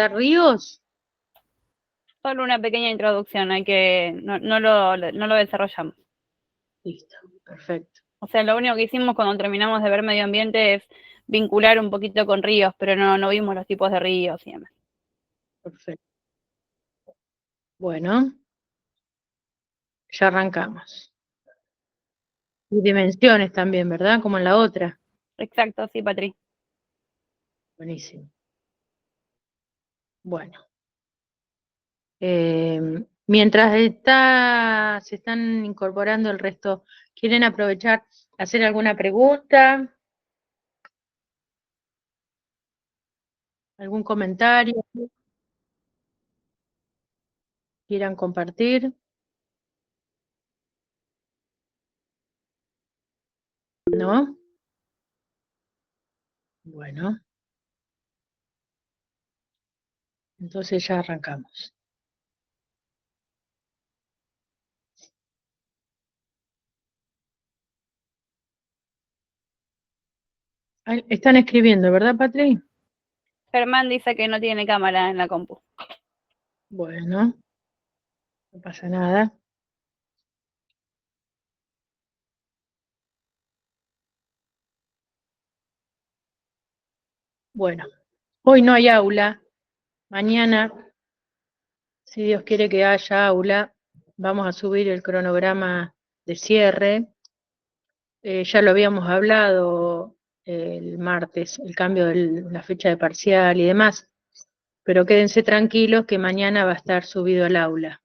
explicar ríos? Solo una pequeña introducción, no lo desarrollamos. Listo, perfecto. O sea, lo único que hicimos cuando terminamos de ver medio ambiente es vincular un poquito con ríos, pero no vimos los tipos de ríos y demás. Perfecto. Bueno, ya arrancamos. Y dimensiones también, ¿verdad? Como en la otra. Exacto, sí, Patri. Buenísimo. Bueno. Mientras se están incorporando el resto, ¿quieren aprovechar, hacer alguna pregunta? ¿Algún comentario? ¿Quieran compartir? ¿No? Bueno, entonces ya arrancamos. Están escribiendo, ¿verdad, Patri? Germán dice que no tiene cámara en la compu. Bueno, no pasa nada. Bueno, hoy no hay aula. Mañana, si Dios quiere que haya aula, vamos a subir el cronograma de cierre. Ya lo habíamos hablado el martes, el cambio de la fecha de parcial y demás, pero quédense tranquilos que mañana va a estar subido al aula.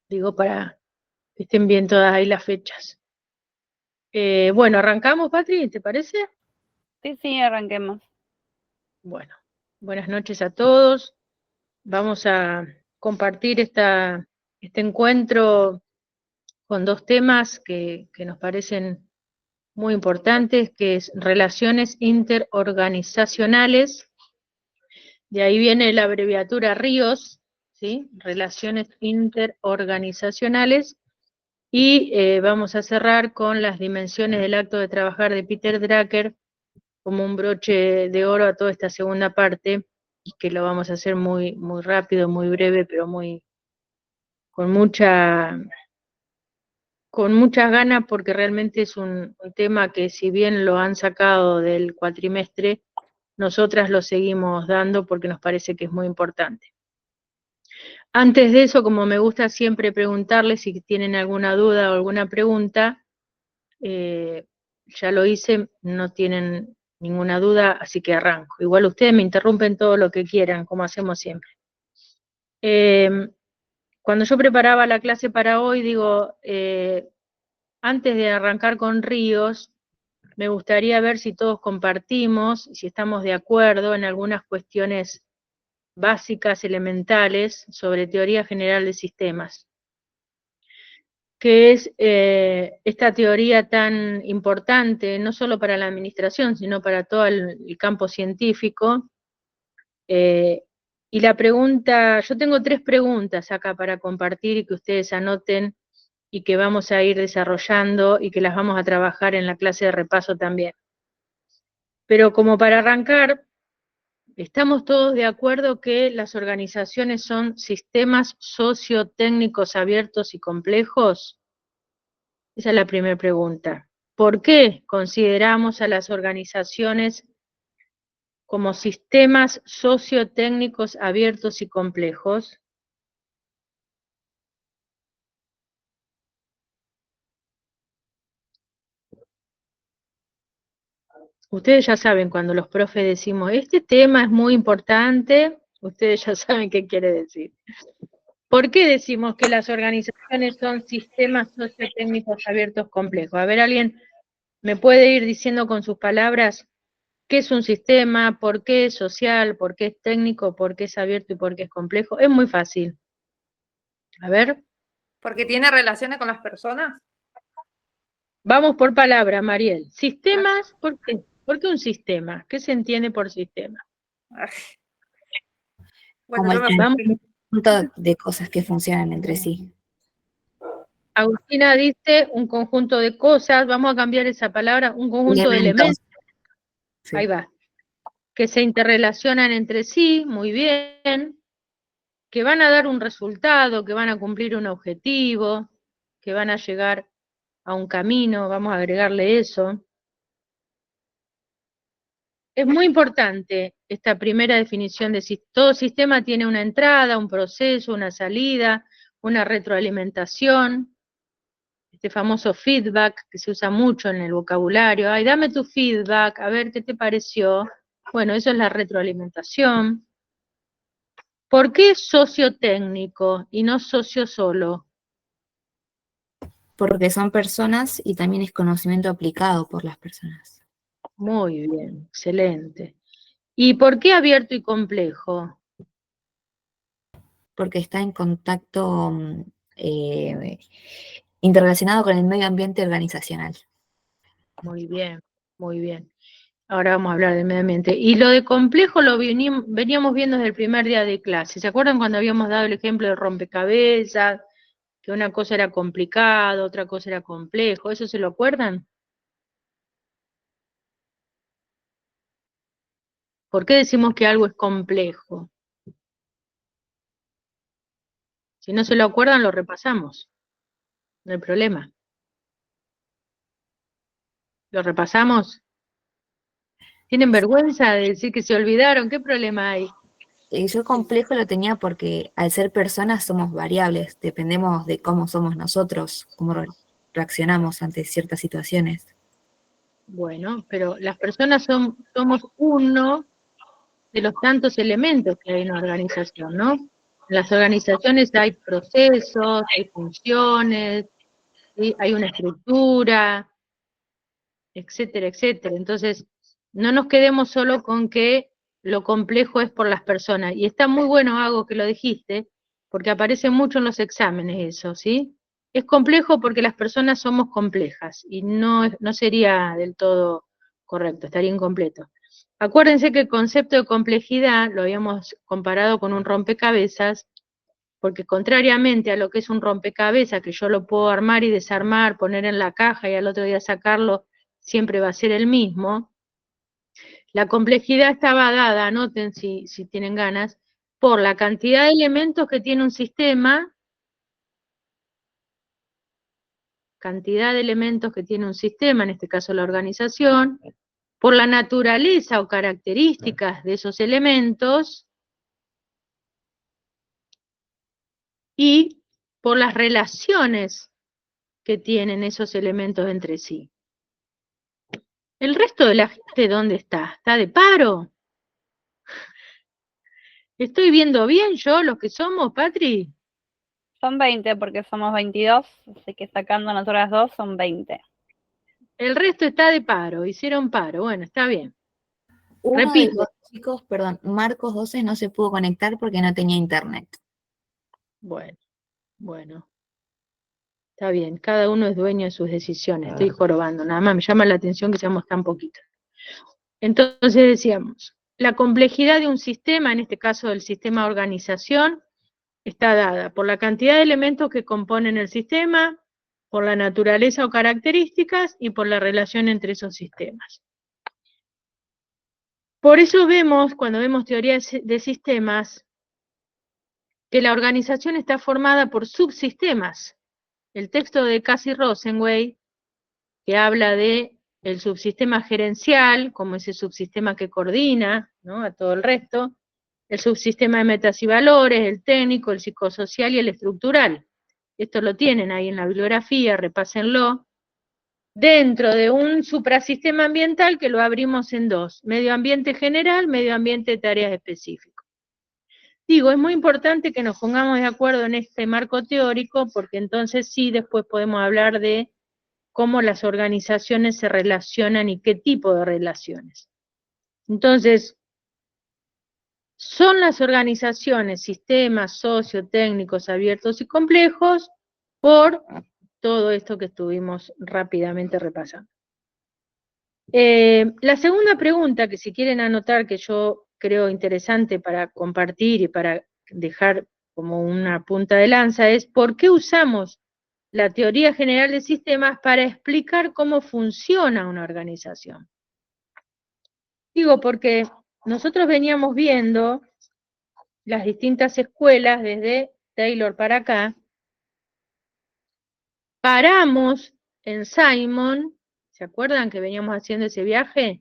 Digo, para que estén bien todas ahí las fechas. Bueno, ¿arrancamos, Patri? ¿Te parece? Sí, arranquemos. Bueno, buenas noches a todos. Vamos a compartir este encuentro con dos temas que nos parecen muy importantes, que es relaciones interorganizacionales. De ahí viene la abreviatura RIOS, ¿sí? Relaciones interorganizacionales. Y vamos a cerrar con las dimensiones del acto de trabajar de Peter Drucker, como un broche de oro a toda esta segunda parte, que lo vamos a hacer muy, muy rápido, muy breve, pero con muchas ganas, porque realmente es un tema que, si bien lo han sacado del cuatrimestre, nosotras lo seguimos dando porque nos parece que es muy importante. Antes de eso, como me gusta siempre preguntarles si tienen alguna duda o alguna pregunta, ya lo hice, no tienen ninguna duda, así que arranco. Igual ustedes me interrumpen todo lo que quieran, como hacemos siempre. Cuando yo preparaba la clase para hoy, digo, antes de arrancar con ríos, me gustaría ver si todos compartimos, si estamos de acuerdo en algunas cuestiones básicas, elementales, sobre teoría general de sistemas, que es esta teoría tan importante, no solo para la administración, sino para todo el campo científico. Y la pregunta, yo tengo 3 preguntas acá para compartir y que ustedes anoten y que vamos a ir desarrollando y que las vamos a trabajar en la clase de repaso también. Pero como para arrancar, ¿estamos todos de acuerdo que las organizaciones son sistemas sociotécnicos abiertos y complejos? Esa es la primera pregunta. ¿Por qué consideramos a las organizaciones como sistemas sociotécnicos abiertos y complejos? Ustedes ya saben, cuando los profes decimos, este tema es muy importante, ustedes ya saben qué quiere decir. ¿Por qué decimos que las organizaciones son sistemas sociotécnicos abiertos complejos? A ver, ¿alguien me puede ir diciendo con sus palabras qué es un sistema, por qué es social, por qué es técnico, por qué es abierto y por qué es complejo? Es muy fácil. A ver. Porque tiene relaciones con las personas. Vamos por palabra, Mariel. Sistemas, ¿por qué? ¿Por qué un sistema? ¿Qué se entiende por sistema? Bueno, Como el Vamos. conjunto de cosas que funcionan entre sí. Agustina dice un conjunto de cosas, vamos a cambiar esa palabra, un conjunto de elementos. Sí. Ahí va. que se interrelacionan entre sí, muy bien, que van a dar un resultado, que van a cumplir un objetivo, que van a llegar a un camino, vamos a agregarle eso. Es muy importante esta primera definición de si todo sistema tiene una entrada, un proceso, una salida, una retroalimentación, este famoso feedback que se usa mucho en el vocabulario. Ay, dame tu feedback, a ver qué te pareció. Bueno, eso es la retroalimentación. ¿Por qué sociotécnico y no socio solo? Porque son personas y también es conocimiento aplicado por las personas. Muy bien, excelente. ¿Y por qué abierto y complejo? Porque está en contacto interrelacionado con el medio ambiente organizacional. Muy bien, muy bien. Ahora vamos a hablar del medio ambiente. Y lo de complejo lo veníamos viendo desde el primer día de clase. ¿Se acuerdan cuando habíamos dado el ejemplo de rompecabezas? Que una cosa era complicado, otra cosa era complejo. ¿Eso se lo acuerdan? ¿Por qué decimos que algo es complejo? Si no se lo acuerdan, lo repasamos. No hay problema. ¿Lo repasamos? ¿Tienen vergüenza de decir que se olvidaron? ¿Qué problema hay? Yo complejo lo tenía porque al ser personas somos variables, dependemos de cómo somos nosotros, cómo reaccionamos ante ciertas situaciones. Bueno, pero las personas somos uno de los tantos elementos que hay en una organización, ¿no? En las organizaciones hay procesos, hay funciones, ¿sí? Hay una estructura, etcétera, etcétera. Entonces, no nos quedemos solo con que lo complejo es por las personas. Y está muy bueno, Hago, que lo dijiste, porque aparece mucho en los exámenes eso, ¿sí? Es complejo porque las personas somos complejas y no sería del todo correcto, estaría incompleto. Acuérdense que el concepto de complejidad lo habíamos comparado con un rompecabezas, porque contrariamente a lo que es un rompecabezas, que yo lo puedo armar y desarmar, poner en la caja y al otro día sacarlo, siempre va a ser el mismo. La complejidad estaba dada, anoten si tienen ganas, por la cantidad de elementos que tiene un sistema, en este caso la organización, por la naturaleza o características de esos elementos y por las relaciones que tienen esos elementos entre sí. ¿El resto de la gente dónde está? ¿Está de paro? ¿Estoy viendo bien yo los que somos, Patri? Son 20 porque somos 22, así que sacando nosotras dos son 20. El resto está de paro, hicieron paro, bueno, está bien. Uno de Repito. los chicos, perdón, Marcos 12 no se pudo conectar porque no tenía internet. Bueno. Está bien, cada uno es dueño de sus decisiones, estoy jorobando, nada más me llama la atención que seamos tan poquitos. Entonces decíamos, la complejidad de un sistema, en este caso del sistema de organización, está dada por la cantidad de elementos que componen el sistema, por la naturaleza o características y por la relación entre esos sistemas. Por eso vemos, cuando vemos teoría de sistemas, que la organización está formada por subsistemas. El texto de Casey Rosenzweig, que habla de el subsistema gerencial, como ese subsistema que coordina, ¿no?, a todo el resto, el subsistema de metas y valores, el técnico, el psicosocial y el estructural. Esto lo tienen ahí en la bibliografía, repásenlo. Dentro de un suprasistema ambiental que lo abrimos en dos, medio ambiente general, medio ambiente de tareas específicas. Digo, es muy importante que nos pongamos de acuerdo en este marco teórico, porque entonces sí después podemos hablar de cómo las organizaciones se relacionan y qué tipo de relaciones. Entonces, son las organizaciones, sistemas sociotécnicos abiertos y complejos por todo esto que estuvimos rápidamente repasando. La segunda pregunta, que si quieren anotar, que yo creo interesante para compartir y para dejar como una punta de lanza, es ¿por qué usamos la teoría general de sistemas para explicar cómo funciona una organización? Digo, porque nosotros veníamos viendo las distintas escuelas desde Taylor para acá. Paramos en Simon, ¿se acuerdan que veníamos haciendo ese viaje?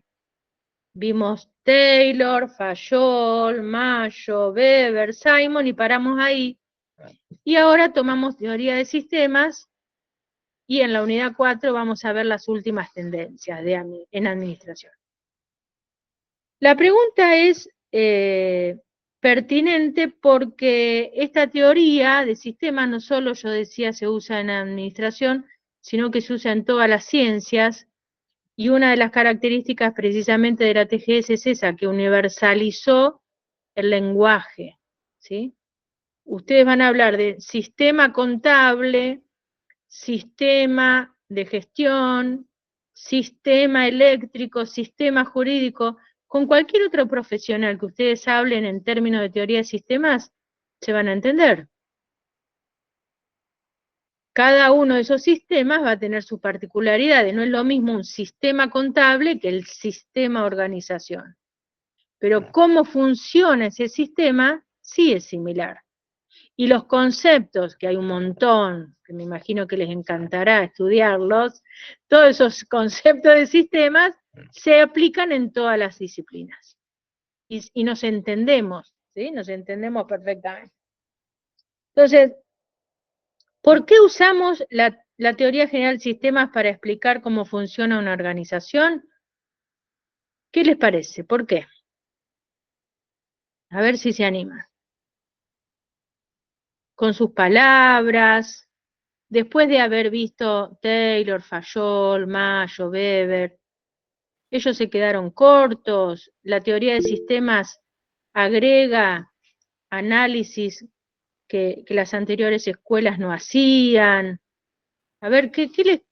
Vimos Taylor, Fayol, Mayo, Weber, Simon y paramos ahí. Y ahora tomamos teoría de sistemas y en la unidad 4 vamos a ver las últimas tendencias en administración. La pregunta es pertinente porque esta teoría de sistemas no solo, yo decía, se usa en administración, sino que se usa en todas las ciencias, y una de las características precisamente de la TGS es esa, que universalizó el lenguaje, ¿sí? Ustedes van a hablar de sistema contable, sistema de gestión, sistema eléctrico, sistema jurídico. Con cualquier otro profesional que ustedes hablen en términos de teoría de sistemas, se van a entender. Cada uno de esos sistemas va a tener sus particularidades. No es lo mismo un sistema contable que el sistema organización. Pero cómo funciona ese sistema sí es similar. Y los conceptos, que hay un montón, que me imagino que les encantará estudiarlos, todos esos conceptos de sistemas se aplican en todas las disciplinas. Y nos entendemos, ¿sí? Nos entendemos perfectamente. Entonces, ¿por qué usamos la teoría general de sistemas para explicar cómo funciona una organización? ¿Qué les parece? ¿Por qué? A ver si se animan. Con sus palabras, después de haber visto Taylor, Fayol, Mayo, Weber, ellos se quedaron cortos. La teoría de sistemas agrega análisis que las anteriores escuelas no hacían. A ver, ¿qué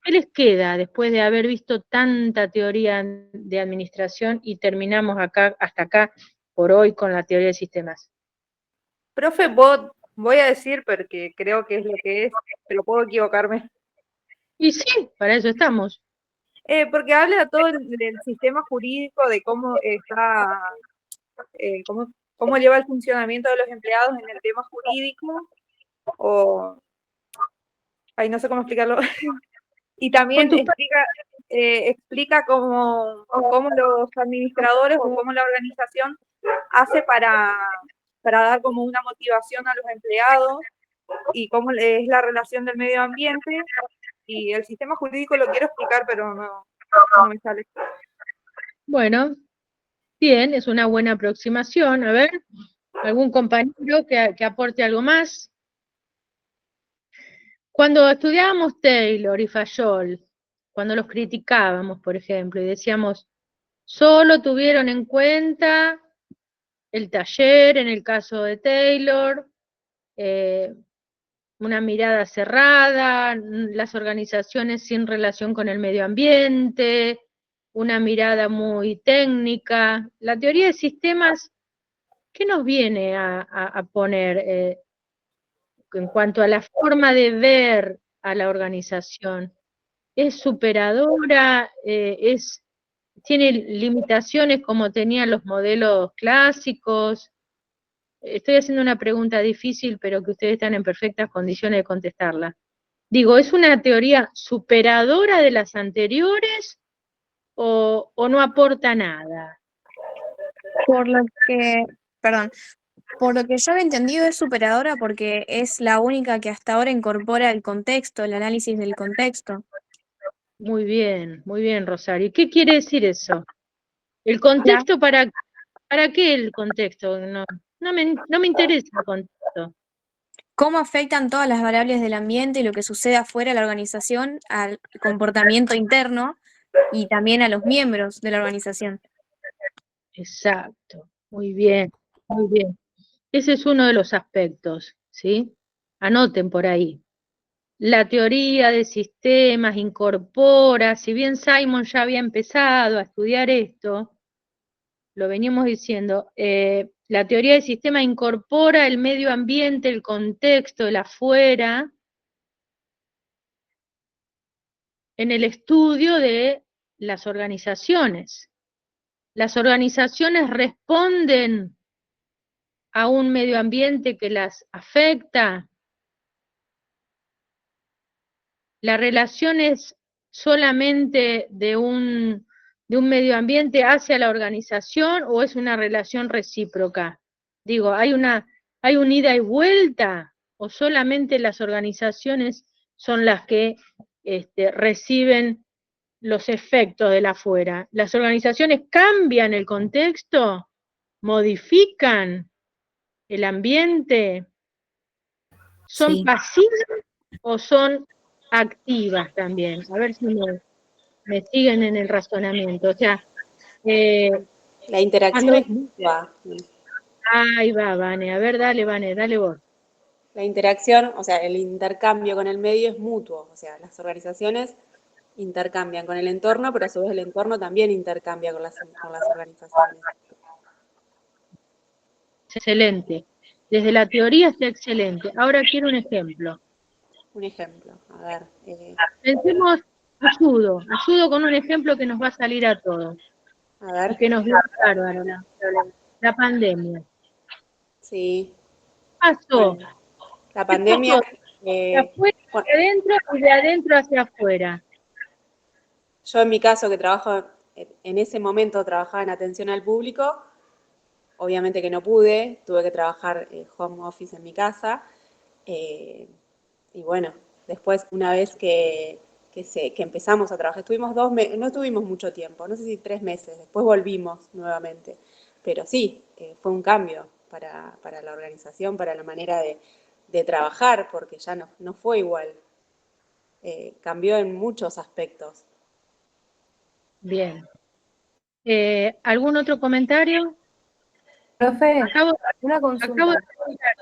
les queda después de haber visto tanta teoría de administración y terminamos acá, hasta acá por hoy con la teoría de sistemas? Profe, voy a decir porque creo que es lo que es, pero puedo equivocarme. Y sí, para eso estamos. Porque habla todo del sistema jurídico, de cómo está, cómo lleva el funcionamiento de los empleados en el tema jurídico, o, ay, no sé cómo explicarlo. Y también explica cómo los administradores o cómo la organización hace para dar como una motivación a los empleados y cómo es la relación del medio ambiente. Y el sistema jurídico lo quiero explicar, pero no me sale. Bueno, bien, es una buena aproximación. A ver, ¿algún compañero que aporte algo más? Cuando estudiábamos Taylor y Fayol, cuando los criticábamos, por ejemplo, y decíamos, solo tuvieron en cuenta el taller, en el caso de Taylor, una mirada cerrada, las organizaciones sin relación con el medio ambiente, una mirada muy técnica. La teoría de sistemas, ¿qué nos viene a poner en cuanto a la forma de ver a la organización? ¿Es superadora? ¿Tiene limitaciones como tenían los modelos clásicos? Estoy haciendo una pregunta difícil, pero que ustedes están en perfectas condiciones de contestarla. Digo, ¿es una teoría superadora de las anteriores o no aporta nada? Por lo que, perdón, por lo que yo había entendido es superadora porque es la única que hasta ahora incorpora el contexto, el análisis del contexto. Muy bien, Rosario. ¿Qué quiere decir eso? ¿El contexto para qué el contexto? No me interesa el contexto. ¿Cómo afectan todas las variables del ambiente y lo que sucede afuera de la organización al comportamiento interno y también a los miembros de la organización? Exacto, muy bien, muy bien. Ese es uno de los aspectos, ¿sí? Anoten por ahí. La teoría de sistemas incorpora, si bien Simon ya había empezado a estudiar esto, lo veníamos diciendo, la teoría de sistemas incorpora el medio ambiente, el contexto, el afuera, en el estudio de las organizaciones. las organizaciones responden a un medio ambiente que las afecta. La relación es solamente de un medio ambiente hacia la organización o es una relación recíproca. Digo, ¿hay un ida y vuelta o solamente las organizaciones son las que reciben los efectos de la afuera? ¿Las organizaciones cambian el contexto? ¿Modifican el ambiente? ¿Son Sí. pasivas o son activas también? A ver si me siguen en el razonamiento. O sea, La interacción es mutua. ahí va, Vane. A ver, dale, Vane, dale vos. La interacción, o sea, el intercambio con el medio es mutuo. O sea, las organizaciones intercambian con el entorno, pero a su vez el entorno también intercambia con las organizaciones. Excelente. Desde la teoría está excelente. Ahora quiero un ejemplo. Un ejemplo, a ver. Pensemos, ayudo con un ejemplo que nos va a salir a todos. A ver. Y que nos viene bárbaro la pandemia. Sí. Pasó. Bueno, la pandemia. De afuera hacia adentro y de adentro hacia afuera. Yo en mi caso, que trabajo, en ese momento trabajaba en atención al público, obviamente que no pude, tuve que trabajar home office en mi casa, y bueno, después una vez que empezamos a trabajar, estuvimos no tuvimos mucho tiempo, no sé si 3 meses, después volvimos nuevamente, pero sí, fue un cambio para la organización, para la manera de trabajar, porque ya no fue igual, cambió en muchos aspectos. Bien. ¿Algún otro comentario? Profe, Acabo una de consulta. preguntar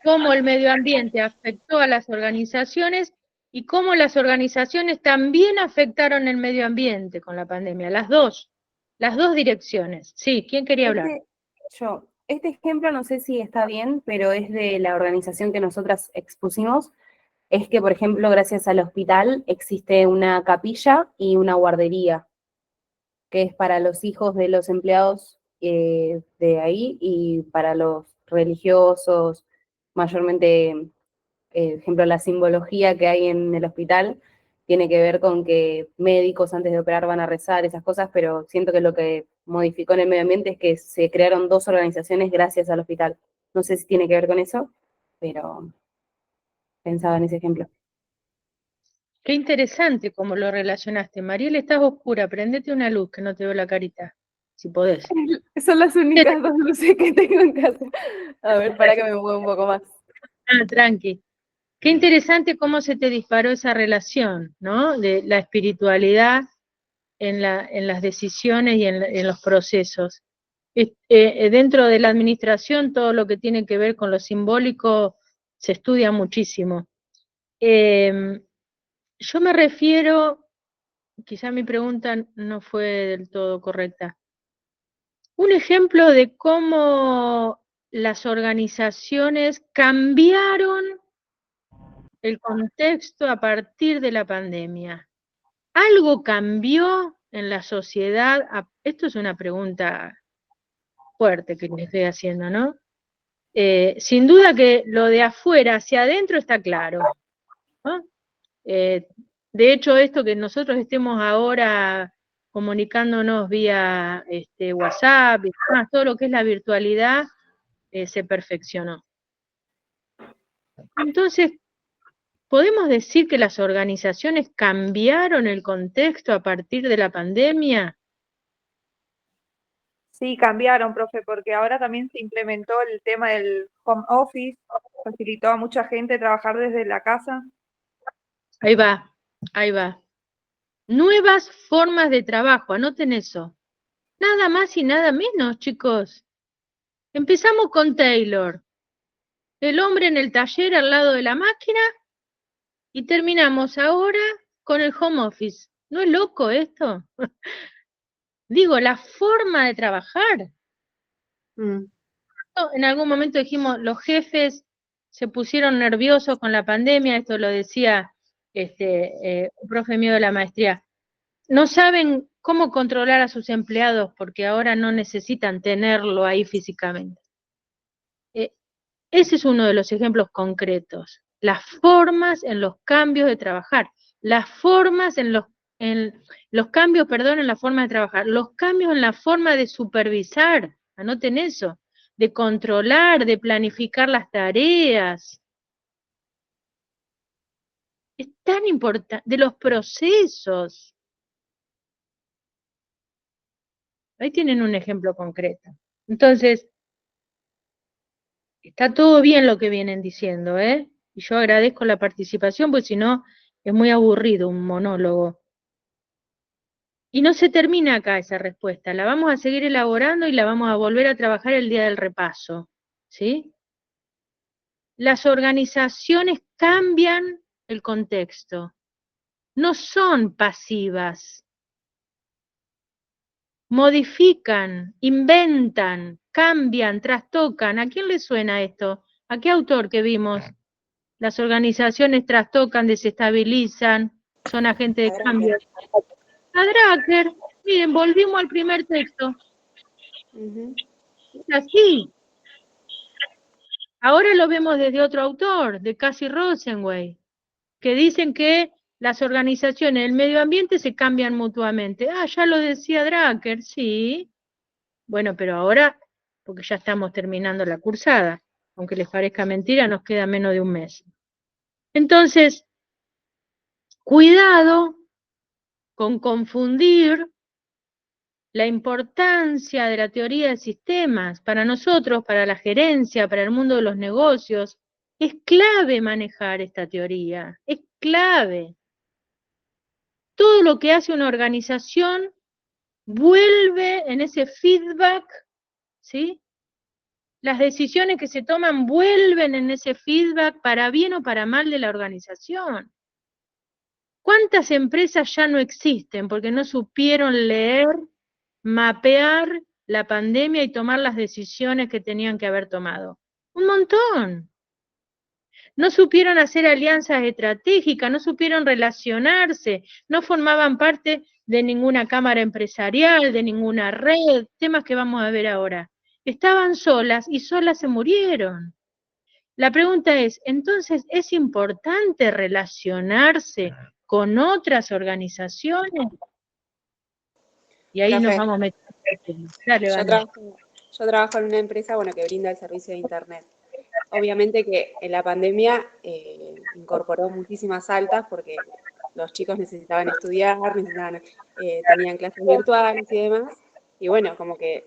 cómo el medio ambiente afectó a las organizaciones y cómo las organizaciones también afectaron el medio ambiente con la pandemia. Las dos direcciones. Sí, ¿quién quería hablar? Este ejemplo no sé si está bien, pero es de la organización que nosotras expusimos. Es que, por ejemplo, gracias al hospital existe una capilla y una guardería, que es para los hijos de los empleados de ahí y para los religiosos, mayormente, ejemplo, la simbología que hay en el hospital tiene que ver con que médicos antes de operar van a rezar, esas cosas, pero siento que lo que modificó en el medio ambiente es que se crearon 2 organizaciones gracias al hospital. No sé si tiene que ver con eso, pero pensaba en ese ejemplo. Qué interesante cómo lo relacionaste. Mariel, estás oscura, prendete una luz que no te veo la carita, si podés. Son las únicas 2 luces que tengo en casa. A ver, para que me mueva un poco más. Tranqui. Qué interesante cómo se te disparó esa relación, ¿no? De la espiritualidad en las decisiones y en los procesos. Dentro de la administración, todo lo que tiene que ver con lo simbólico se estudia muchísimo. Yo me refiero, quizá mi pregunta no fue del todo correcta. Un ejemplo de cómo las organizaciones cambiaron el contexto a partir de la pandemia. ¿Algo cambió en la sociedad? Esto es una pregunta fuerte que les estoy haciendo, ¿no? Sin duda que lo de afuera hacia adentro está claro, ¿no? De hecho, esto que nosotros estemos ahora comunicándonos vía WhatsApp, y demás, todo lo que es la virtualidad, se perfeccionó. Entonces, ¿podemos decir que las organizaciones cambiaron el contexto a partir de la pandemia? Sí, cambiaron, profe, porque ahora también se implementó el tema del home office, facilitó a mucha gente trabajar desde la casa. Ahí va, ahí va. Nuevas formas de trabajo, anoten eso. Nada más y nada menos, chicos. Empezamos con Taylor, el hombre en el taller al lado de la máquina, y terminamos ahora con el home office. ¿No es loco esto? Digo, la forma de trabajar. En algún momento dijimos, los jefes se pusieron nerviosos con la pandemia, esto lo decía un profe mío de la maestría. no saben cómo controlar a sus empleados porque ahora no necesitan tenerlo ahí físicamente. Ese es uno de los ejemplos concretos. Las formas en los cambios de trabajar, las formas en los cambios, perdón, en la forma de trabajar, los cambios en la forma de supervisar, anoten eso, de controlar, de planificar las tareas. Es tan importante, de los procesos. Ahí tienen un ejemplo concreto. Entonces, está todo bien lo que vienen diciendo, ¿eh? Y yo agradezco la participación, porque si no, es muy aburrido un monólogo. Y no se termina acá esa respuesta, la vamos a seguir elaborando y la vamos a volver a trabajar el día del repaso, ¿sí? Las organizaciones cambian el contexto, no son pasivas, modifican, inventan, cambian, trastocan. ¿A quién le suena esto? ¿A qué autor que vimos? Las organizaciones trastocan, desestabilizan, son agentes de cambio. A Drucker, miren, volvimos al primer texto. Es así. Ahora lo vemos desde otro autor, de Cassie Rosenway, que dicen que las organizaciones del medio ambiente se cambian mutuamente. Ah, ya lo decía Drucker, sí. Bueno, pero ahora, porque ya estamos terminando la cursada, aunque les parezca mentira, nos queda menos de un mes. Entonces, cuidado con confundir la importancia de la teoría de sistemas. Para nosotros, para la gerencia, para el mundo de los negocios, es clave manejar esta teoría, es clave. Todo lo que hace una organización vuelve en ese feedback, ¿sí? Las decisiones que se toman vuelven en ese feedback para bien o para mal de la organización. ¿Cuántas empresas ya no existen porque no supieron leer, mapear la pandemia y tomar las decisiones que tenían que haber tomado? Un montón. No supieron hacer alianzas estratégicas, no supieron relacionarse, no formaban parte de ninguna cámara empresarial, de ninguna red, temas que vamos a ver ahora. Estaban solas y solas se murieron. La pregunta es, entonces, ¿es importante relacionarse con otras organizaciones? Y ahí nos Profe, vamos a meter. Dale, yo Vane. trabajo en una empresa, bueno, que brinda el servicio de Internet. Obviamente que en la pandemia incorporó muchísimas altas porque los chicos necesitaban estudiar, tenían clases virtuales y demás. Y bueno, como que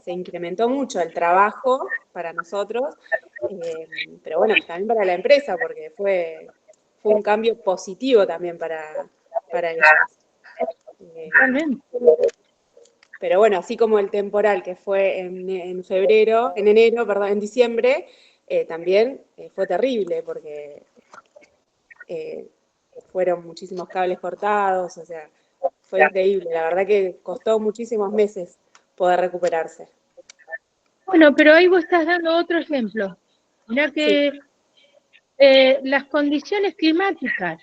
se incrementó mucho el trabajo para nosotros, pero bueno, también para la empresa, porque fue un cambio positivo también para ellos. Totalmente. Pero bueno, así como el temporal que fue en enero, perdón, en diciembre, también fue terrible porque fueron muchísimos cables cortados, o sea, fue increíble. La verdad que costó muchísimos meses poder recuperarse. Bueno, pero ahí vos estás dando otro ejemplo. Mirá que las condiciones climáticas,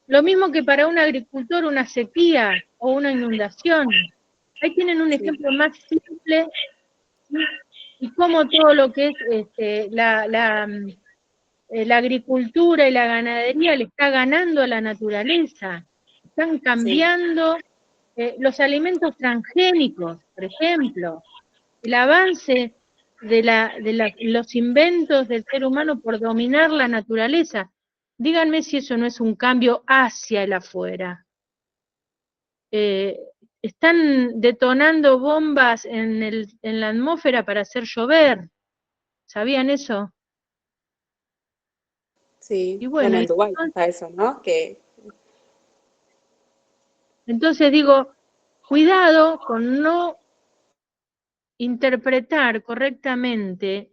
lo mismo que para un agricultor una sequía o una inundación. Ahí tienen un ejemplo más simple, ¿sí? Y cómo todo lo que es la agricultura y la ganadería le está ganando a la naturaleza. Están cambiando los alimentos transgénicos, por ejemplo. El avance de los inventos del ser humano por dominar la naturaleza. Díganme si eso no es un cambio hacia el afuera. Están detonando bombas en la atmósfera para hacer llover. ¿Sabían eso? Sí, Y bueno, bueno, en Dubái está eso, ¿no? entonces digo, cuidado con no interpretar correctamente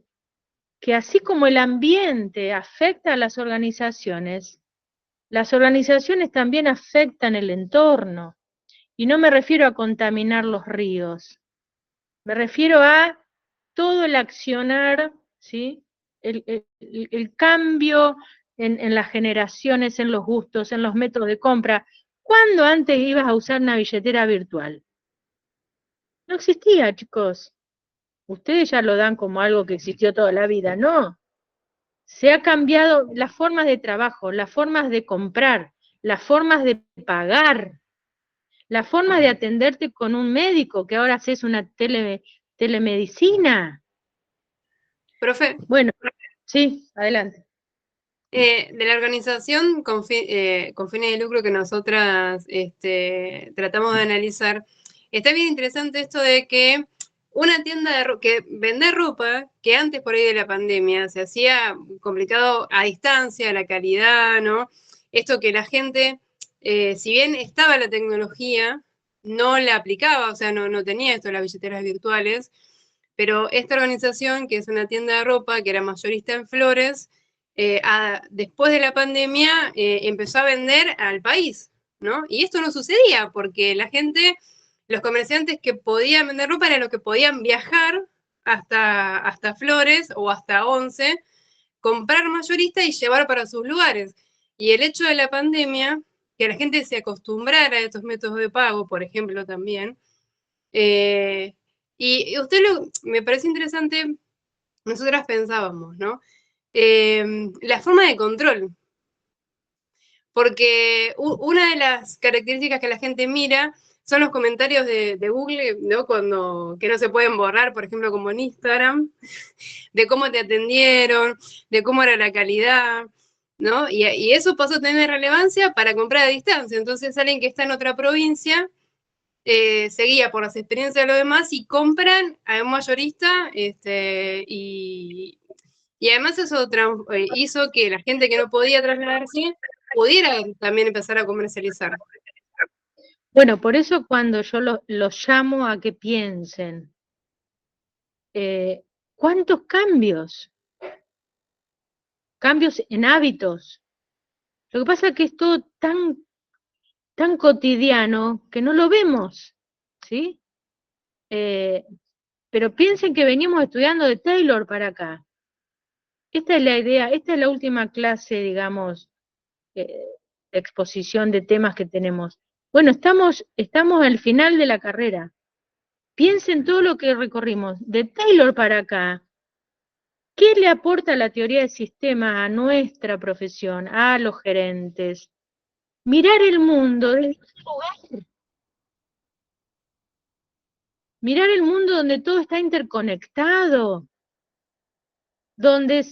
que así como el ambiente afecta a las organizaciones también afectan el entorno. Y no me refiero a contaminar los ríos, me refiero a todo el accionar, ¿sí? El cambio en las generaciones, en los gustos, en los métodos de compra. ¿Cuándo antes ibas a usar una billetera virtual? No existía, chicos. Ustedes ya lo dan como algo que existió toda la vida. No. Se ha cambiado las formas de trabajo, las formas de comprar, las formas de pagar, la forma de atenderte con un médico, que ahora haces una telemedicina. Profe, Bueno, sí, adelante. de la organización con fines de lucro que nosotras tratamos de analizar, está bien interesante esto de que una tienda de que vender ropa, que antes por ahí de la pandemia se hacía complicado a distancia, la calidad, ¿no? Esto que la gente, si bien estaba la tecnología, no la aplicaba, o sea, no tenía esto, las billeteras virtuales, pero esta organización, que es una tienda de ropa, que era mayorista en Flores, después de la pandemia empezó a vender al país, ¿no? Y esto no sucedía porque la gente, los comerciantes que podían vender ropa eran los que podían viajar hasta Flores o hasta Once, comprar mayorista y llevar para sus lugares. Y el hecho de la pandemia, que la gente se acostumbrara a estos métodos de pago, por ejemplo, también, y usted me parece interesante, nosotras pensábamos, ¿no? La forma de control. Porque una de las características que la gente mira son los comentarios de Google, ¿no? Que no se pueden borrar, por ejemplo, como en Instagram, de cómo te atendieron, de cómo era la calidad, ¿no? Y eso pasó a tener relevancia para comprar a distancia. Entonces, alguien que está en otra provincia se guía por las experiencias de los demás y compran a un mayorista y además eso hizo que la gente que no podía trasladarse pudiera también empezar a comercializar. Bueno, por eso cuando yo los llamo a que piensen, ¿cuántos cambios? Cambios en hábitos. Lo que pasa es que es todo tan cotidiano que no lo vemos, ¿sí? Pero piensen que venimos estudiando de Taylor para acá. Esta es la idea, esta es la última clase, digamos, de exposición de temas que tenemos. Bueno, estamos al final de la carrera. Piensen todo lo que recorrimos de Taylor para acá. ¿Qué le aporta la teoría del sistema a nuestra profesión, a los gerentes? Mirar el mundo desde otro lugar. Mirar el mundo donde todo está interconectado, donde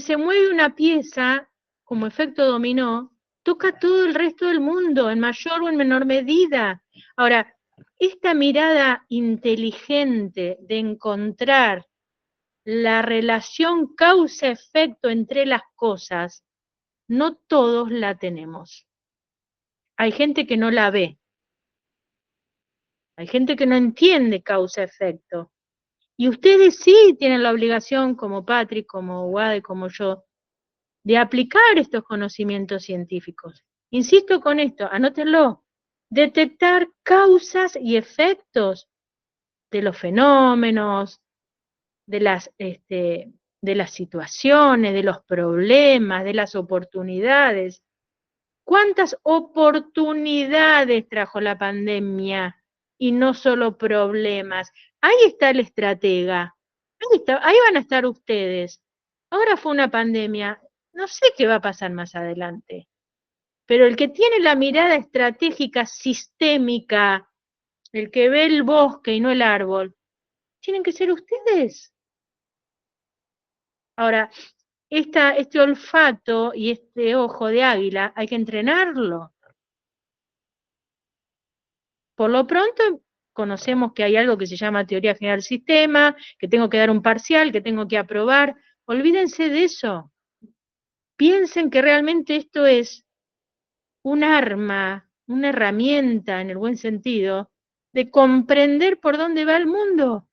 se mueve una pieza, como efecto dominó, toca todo el resto del mundo, en mayor o en menor medida. Ahora, esta mirada inteligente de encontrar la relación causa-efecto entre las cosas, no todos la tenemos. Hay gente que no la ve. Hay gente que no entiende causa-efecto. Y ustedes sí tienen la obligación, como Patrick, como Wade, como yo, de aplicar estos conocimientos científicos. Insisto con esto, anótenlo. Detectar causas y efectos de los fenómenos, de las situaciones, de los problemas, de las oportunidades. ¿Cuántas oportunidades trajo la pandemia y no solo problemas? Ahí está el estratega, ahí van a estar ustedes. Ahora fue una pandemia, no sé qué va a pasar más adelante, pero el que tiene la mirada estratégica sistémica, el que ve el bosque y no el árbol, tienen que ser ustedes. Ahora, este olfato y este ojo de águila hay que entrenarlo. Por lo pronto, conocemos que hay algo que se llama teoría general del sistema, que tengo que dar un parcial, que tengo que aprobar. Olvídense de eso. Piensen que realmente esto es un arma, una herramienta, en el buen sentido, de comprender por dónde va el mundo.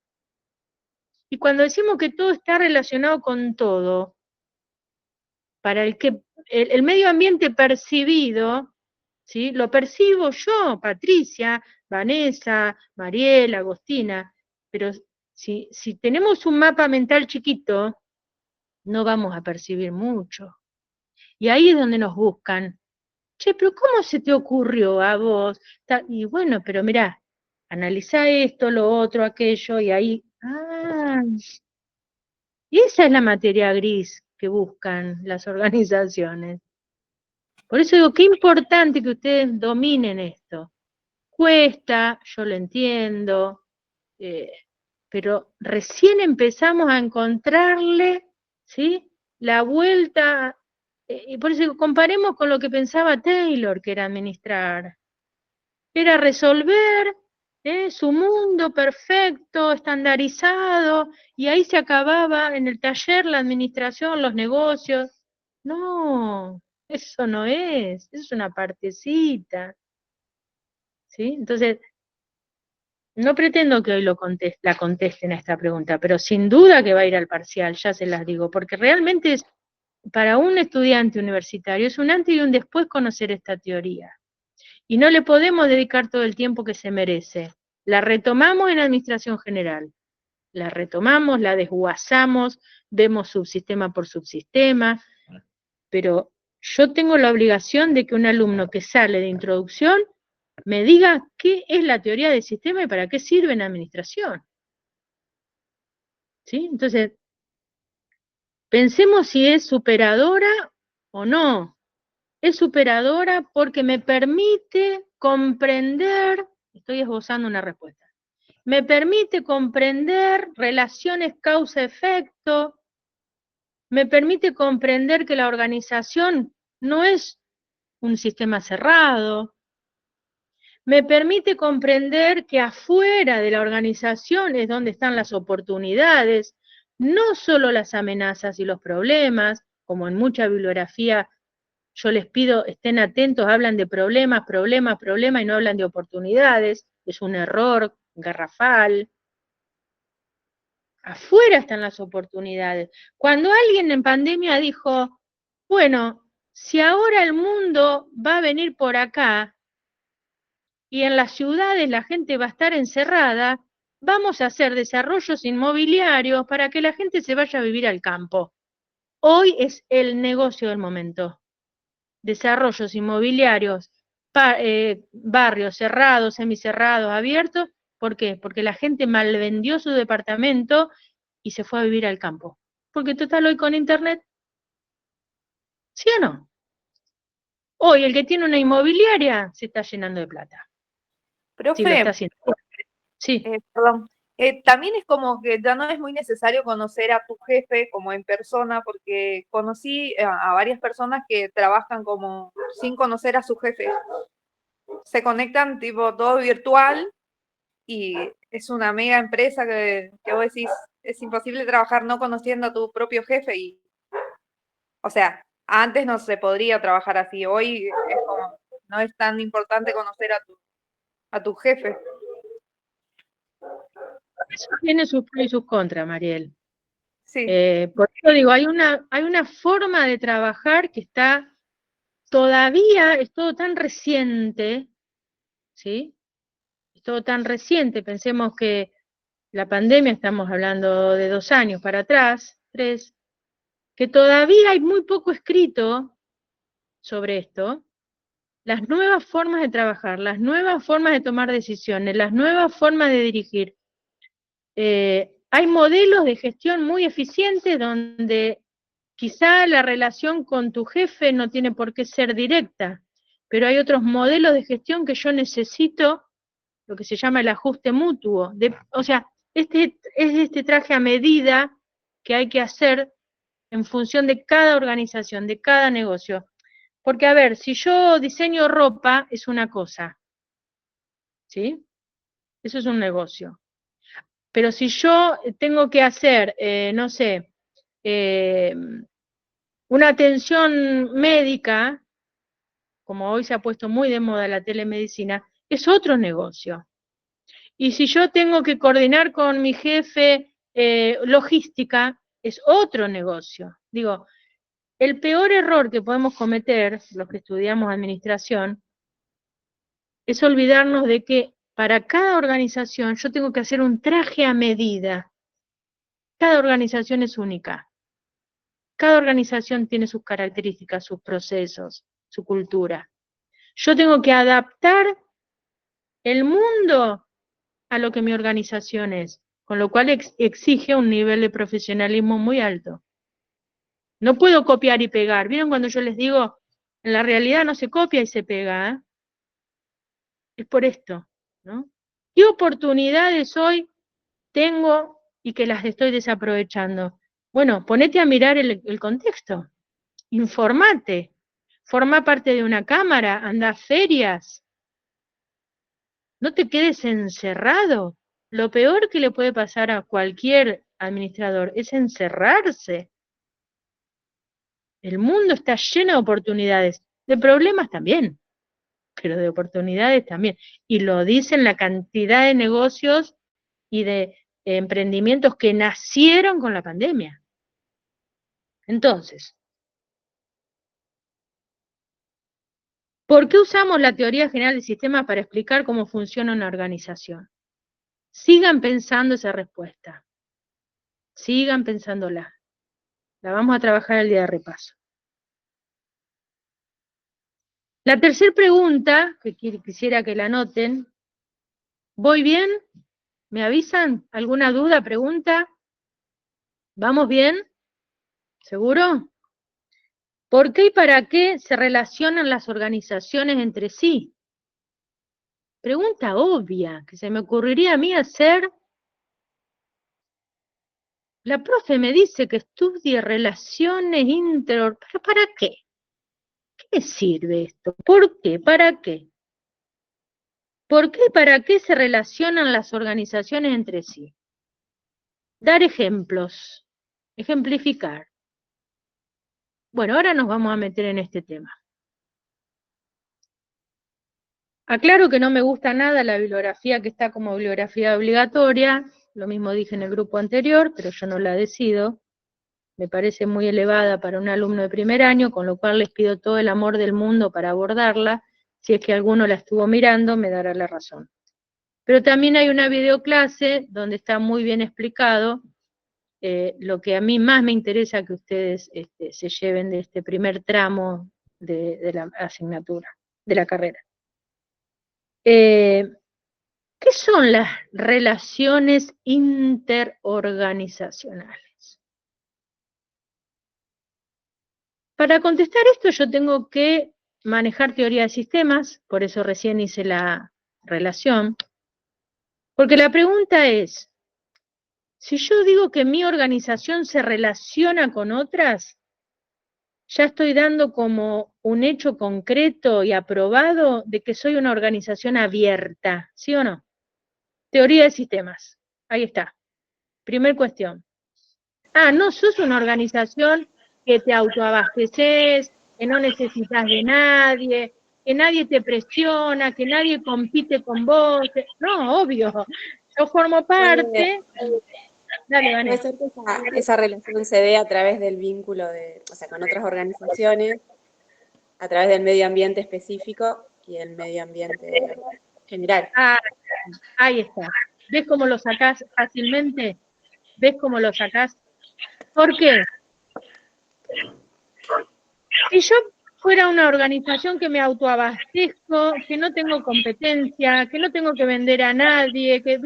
Y cuando decimos que todo está relacionado con todo, para el medio ambiente percibido, ¿sí? Lo percibo yo, Patricia, Vanessa, Mariela, Agostina, pero si tenemos un mapa mental chiquito, no vamos a percibir mucho. Y ahí es donde nos buscan. Che, pero ¿cómo se te ocurrió a vos? Y bueno, pero mirá, analizá esto, lo otro, aquello, y ahí, y esa es la materia gris que buscan las organizaciones. Por eso digo, qué importante que ustedes dominen esto. Cuesta, yo lo entiendo, pero recién empezamos a encontrarle, ¿sí?, la vuelta, y por eso digo, comparemos con lo que pensaba Taylor, que era administrar. Era resolver su mundo perfecto, estandarizado, y ahí se acababa en el taller la administración, los negocios. No, eso no es, eso es una partecita. ¿Sí? Entonces, no pretendo que hoy la contesten a esta pregunta, pero sin duda que va a ir al parcial, ya se las digo, porque realmente es, para un estudiante universitario, es un antes y un después conocer esta teoría. Y no le podemos dedicar todo el tiempo que se merece. La retomamos en Administración General, la retomamos, la desguazamos, vemos subsistema por subsistema, pero yo tengo la obligación de que un alumno que sale de introducción me diga qué es la teoría del sistema y para qué sirve en administración. ¿Sí? Entonces, pensemos si es superadora o no. Es superadora porque me permite comprender, estoy esbozando una respuesta, me permite comprender relaciones causa-efecto, me permite comprender que la organización no es un sistema cerrado, me permite comprender que afuera de la organización es donde están las oportunidades, no solo las amenazas y los problemas, como en mucha bibliografía yo les pido, estén atentos, hablan de problemas, problemas, problemas y no hablan de oportunidades, es un error garrafal. Afuera están las oportunidades. Cuando alguien en pandemia dijo, bueno, si ahora el mundo va a venir por acá y en las ciudades la gente va a estar encerrada, vamos a hacer desarrollos inmobiliarios para que la gente se vaya a vivir al campo. Hoy es el negocio del momento. Desarrollos inmobiliarios, barrios cerrados, semicerrados, abiertos. ¿Por qué? Porque la gente malvendió su departamento y se fue a vivir al campo. Porque total hoy con internet, ¿sí o no? Hoy el que tiene una inmobiliaria se está llenando de plata. Sí, lo está Profe, haciendo. Sí. perdón. También es como que ya no es muy necesario conocer a tu jefe como en persona, porque conocí a varias personas que trabajan como sin conocer a su jefe. Se conectan tipo todo virtual y es una mega empresa que vos decís, es imposible trabajar no conociendo a tu propio jefe y, o sea, antes no se podría trabajar así, hoy es como, no es tan importante conocer a tu jefe. Eso tiene sus pros y sus contras, Mariel. Sí. Por eso digo, hay una forma de trabajar que está todavía, es todo tan reciente, ¿sí? Es todo tan reciente, pensemos que la pandemia, estamos hablando de 2 años para atrás, 3, que todavía hay muy poco escrito sobre esto, las nuevas formas de trabajar, las nuevas formas de tomar decisiones, las nuevas formas de dirigir. Hay modelos de gestión muy eficientes donde quizá la relación con tu jefe no tiene por qué ser directa, pero hay otros modelos de gestión que yo necesito, lo que se llama el ajuste mutuo. O sea, es este traje a medida que hay que hacer en función de cada organización, de cada negocio. Porque, a ver, si yo diseño ropa, es una cosa, ¿sí? Eso es un negocio. Pero si yo tengo que hacer, no sé, una atención médica, como hoy se ha puesto muy de moda la telemedicina, es otro negocio. Y si yo tengo que coordinar con mi jefe logística, es otro negocio. Digo, el peor error que podemos cometer, los que estudiamos administración, es olvidarnos de que para cada organización yo tengo que hacer un traje a medida. Cada organización es única. Cada organización tiene sus características, sus procesos, su cultura. Yo tengo que adaptar el mundo a lo que mi organización es, con lo cual exige un nivel de profesionalismo muy alto. No puedo copiar y pegar. ¿Vieron cuando yo les digo, en la realidad no se copia y se pega? ¿Eh? Es por esto, ¿no? ¿Qué oportunidades hoy tengo y que las estoy desaprovechando? Bueno, ponete a mirar el contexto, informate, forma parte de una cámara, anda a ferias, no te quedes encerrado. Lo peor que le puede pasar a cualquier administrador es encerrarse. El mundo está lleno de oportunidades, de problemas también, pero de oportunidades también. Y lo dicen la cantidad de negocios y de emprendimientos que nacieron con la pandemia. Entonces, ¿por qué usamos la teoría general de sistemas para explicar cómo funciona una organización? Sigan pensando esa respuesta. Sigan pensándola. La vamos a trabajar el día de repaso. La tercera pregunta, que quisiera que la anoten, ¿voy bien? ¿Me avisan? ¿Alguna duda, pregunta? ¿Vamos bien? ¿Seguro? ¿Por qué y para qué se relacionan las organizaciones entre sí? Pregunta obvia, que se me ocurriría a mí hacer. La profe me dice que estudie relaciones ¿pero para qué? ¿Qué me sirve esto? ¿Por qué? ¿Para qué? ¿Por qué y para qué se relacionan las organizaciones entre sí? Dar ejemplos, ejemplificar. Bueno, ahora nos vamos a meter en este tema. Aclaro que no me gusta nada la bibliografía que está como bibliografía obligatoria, lo mismo dije en el grupo anterior, pero yo no la decido. Me parece muy elevada para un alumno de primer año, con lo cual les pido todo el amor del mundo para abordarla. Si es que alguno la estuvo mirando, me dará la razón. Pero también hay una videoclase donde está muy bien explicado lo que a mí más me interesa que ustedes se lleven de este primer tramo de la asignatura, de la carrera. ¿Qué son las relaciones interorganizacionales? Para contestar esto yo tengo que manejar teoría de sistemas, por eso recién hice la relación, porque la pregunta es, si yo digo que mi organización se relaciona con otras, ya estoy dando como un hecho concreto y aprobado de que soy una organización abierta, ¿sí o no? Teoría de sistemas, ahí está. Primer cuestión. Ah, no sos una organización que te autoabasteces, que no necesitas de nadie, que nadie te presiona, que nadie compite con vos. No, obvio. Yo formo parte. Dale, Puede Vanessa. ser que esa relación se dé a través del vínculo con otras organizaciones, a través del medio ambiente específico y el medio ambiente general. Ah, ahí está. ¿Ves cómo lo sacás fácilmente? ¿Ves cómo lo sacás? ¿Por qué? Si yo fuera una organización que me autoabastezco, que no tengo competencia, que no tengo que vender a nadie, que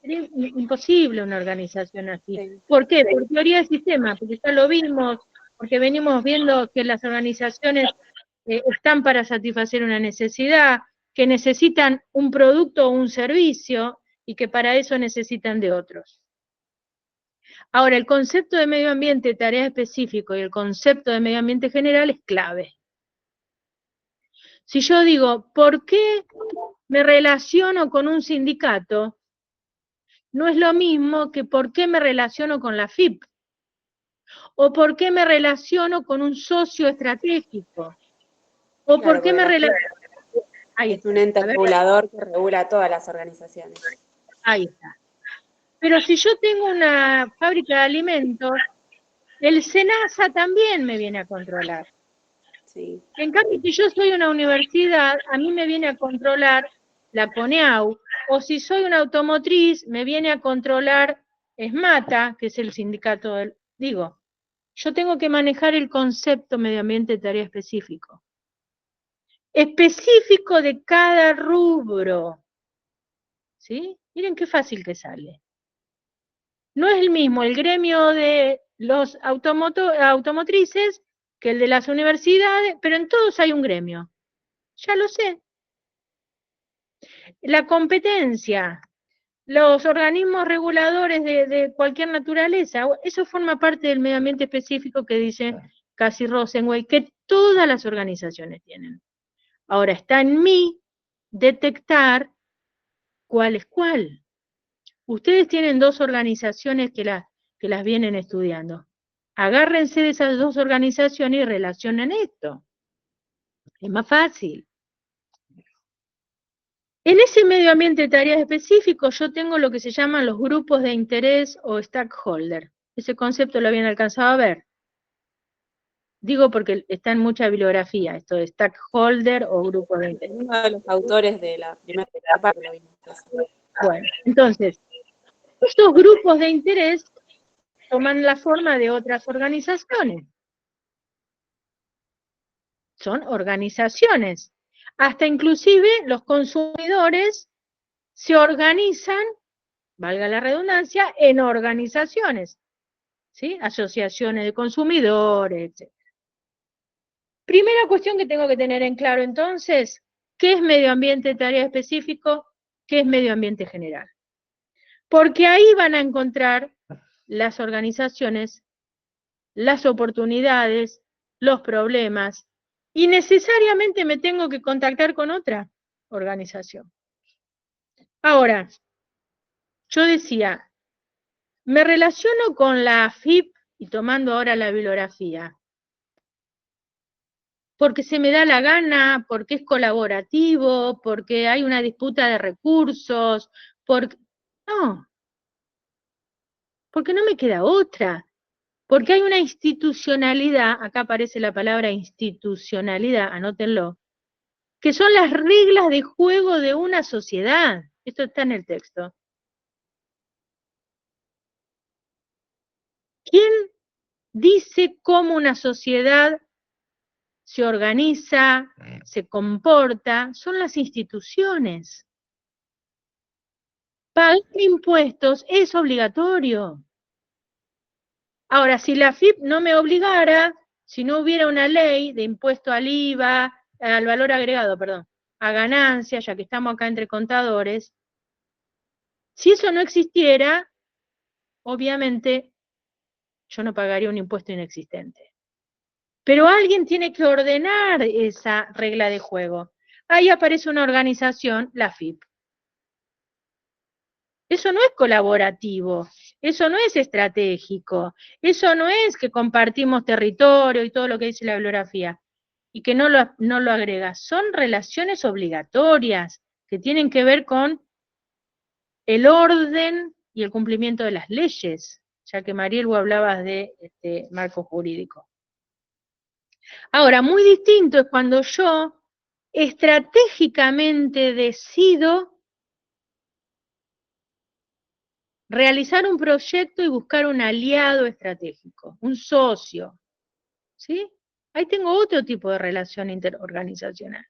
sería imposible una organización así. Sí. ¿Por qué? Por teoría del sistema, porque ya lo vimos, porque venimos viendo que las organizaciones están para satisfacer una necesidad, que necesitan un producto o un servicio y que para eso necesitan de otros. Ahora, el concepto de medio ambiente, tarea específico y el concepto de medio ambiente general es clave. Si yo digo, ¿por qué me relaciono con un sindicato? No es lo mismo que por qué me relaciono con la FIP, o por qué me relaciono con un socio estratégico, o Claro, por qué me porque la relaciono... Ahí es está, un ente a ver, regulador que regula a todas las organizaciones. ahí está. Pero si yo tengo una fábrica de alimentos, el SENASA también me viene a controlar. Sí. En cambio, si yo soy una universidad, a mí me viene a controlar la CONEAU, o si soy una automotriz, me viene a controlar ESMATA, que es el sindicato del... Digo, yo tengo que manejar el concepto medio ambiente tarea específico. Específico de cada rubro. ¿Sí? Miren qué fácil que sale. No es el mismo el gremio de los automotrices que el de las universidades, pero en todos hay un gremio. Ya lo sé. La competencia, los organismos reguladores de cualquier naturaleza, eso forma parte del medio ambiente específico que dice Cassie Rosenway, que todas las organizaciones tienen. Ahora está en mí detectar cuál es cuál. Ustedes tienen dos organizaciones que las vienen estudiando. Agárrense de esas dos organizaciones y relacionen esto. Es más fácil. En ese medio ambiente de tareas específicos yo tengo lo que se llaman los grupos de interés o stakeholder. Ese concepto lo habían alcanzado a ver. Digo porque está en mucha bibliografía, esto de stakeholder o grupo de interés. Uno de los autores de la primera etapa que lo vimos. Bueno, entonces, estos grupos de interés toman la forma de otras organizaciones. Son organizaciones. Hasta inclusive los consumidores se organizan, valga la redundancia, en organizaciones, ¿sí? Asociaciones de consumidores, etc. Primera cuestión que tengo que tener en claro entonces, ¿qué es medio ambiente de tarea específico? ¿Qué es medio ambiente general? Porque ahí van a encontrar las organizaciones, las oportunidades, los problemas, y necesariamente me tengo que contactar con otra organización. Ahora, yo decía, me relaciono con la AFIP, y tomando ahora la bibliografía, porque se me da la gana, porque es colaborativo, porque hay una disputa de recursos, porque no me queda otra. Porque hay una institucionalidad, acá aparece la palabra institucionalidad, anótenlo, que son las reglas de juego de una sociedad. Esto está en el texto. ¿Quién dice cómo una sociedad se organiza, se comporta? Son las instituciones. Pagar impuestos es obligatorio. Ahora, si la AFIP no me obligara, si no hubiera una ley de impuesto al IVA, al valor agregado, perdón, a ganancias, ya que estamos acá entre contadores, si eso no existiera, obviamente yo no pagaría un impuesto inexistente. Pero alguien tiene que ordenar esa regla de juego. Ahí aparece una organización, la AFIP. Eso no es colaborativo, eso no es estratégico, eso no es que compartimos territorio y todo lo que dice la bibliografía, y que no lo agrega. Son relaciones obligatorias que tienen que ver con el orden y el cumplimiento de las leyes, ya que Mariel, vos hablabas de marco jurídico. Ahora, muy distinto es cuando yo estratégicamente decido realizar un proyecto y buscar un aliado estratégico, un socio, ¿sí? Ahí tengo otro tipo de relación interorganizacional.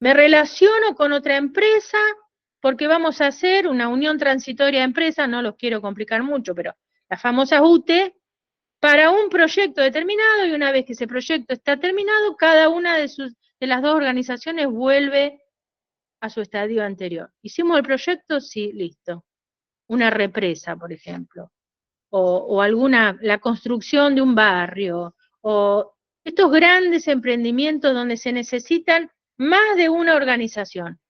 Me relaciono con otra empresa porque vamos a hacer una unión transitoria de empresas, no los quiero complicar mucho, pero las famosas UTE, para un proyecto determinado, y una vez que ese proyecto está terminado, cada una de las dos organizaciones vuelve a su estadio anterior. ¿Hicimos el proyecto? Sí, listo. Una represa, por ejemplo, o la construcción de un barrio, o estos grandes emprendimientos donde se necesitan más de una organización.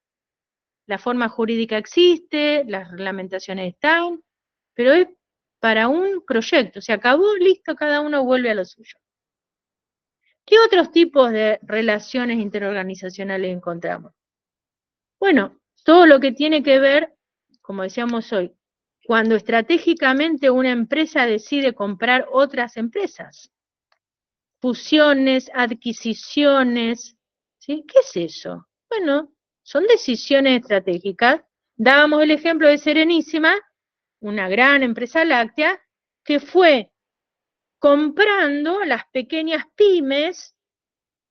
La forma jurídica existe, las reglamentaciones están, pero es para un proyecto. Se acabó, listo, cada uno vuelve a lo suyo. ¿Qué otros tipos de relaciones interorganizacionales encontramos? Bueno, todo lo que tiene que ver, como decíamos hoy, cuando estratégicamente una empresa decide comprar otras empresas. Fusiones, adquisiciones, ¿sí? ¿Qué es eso? Bueno, son decisiones estratégicas. Dábamos el ejemplo de Serenísima, una gran empresa láctea, que fue comprando las pequeñas pymes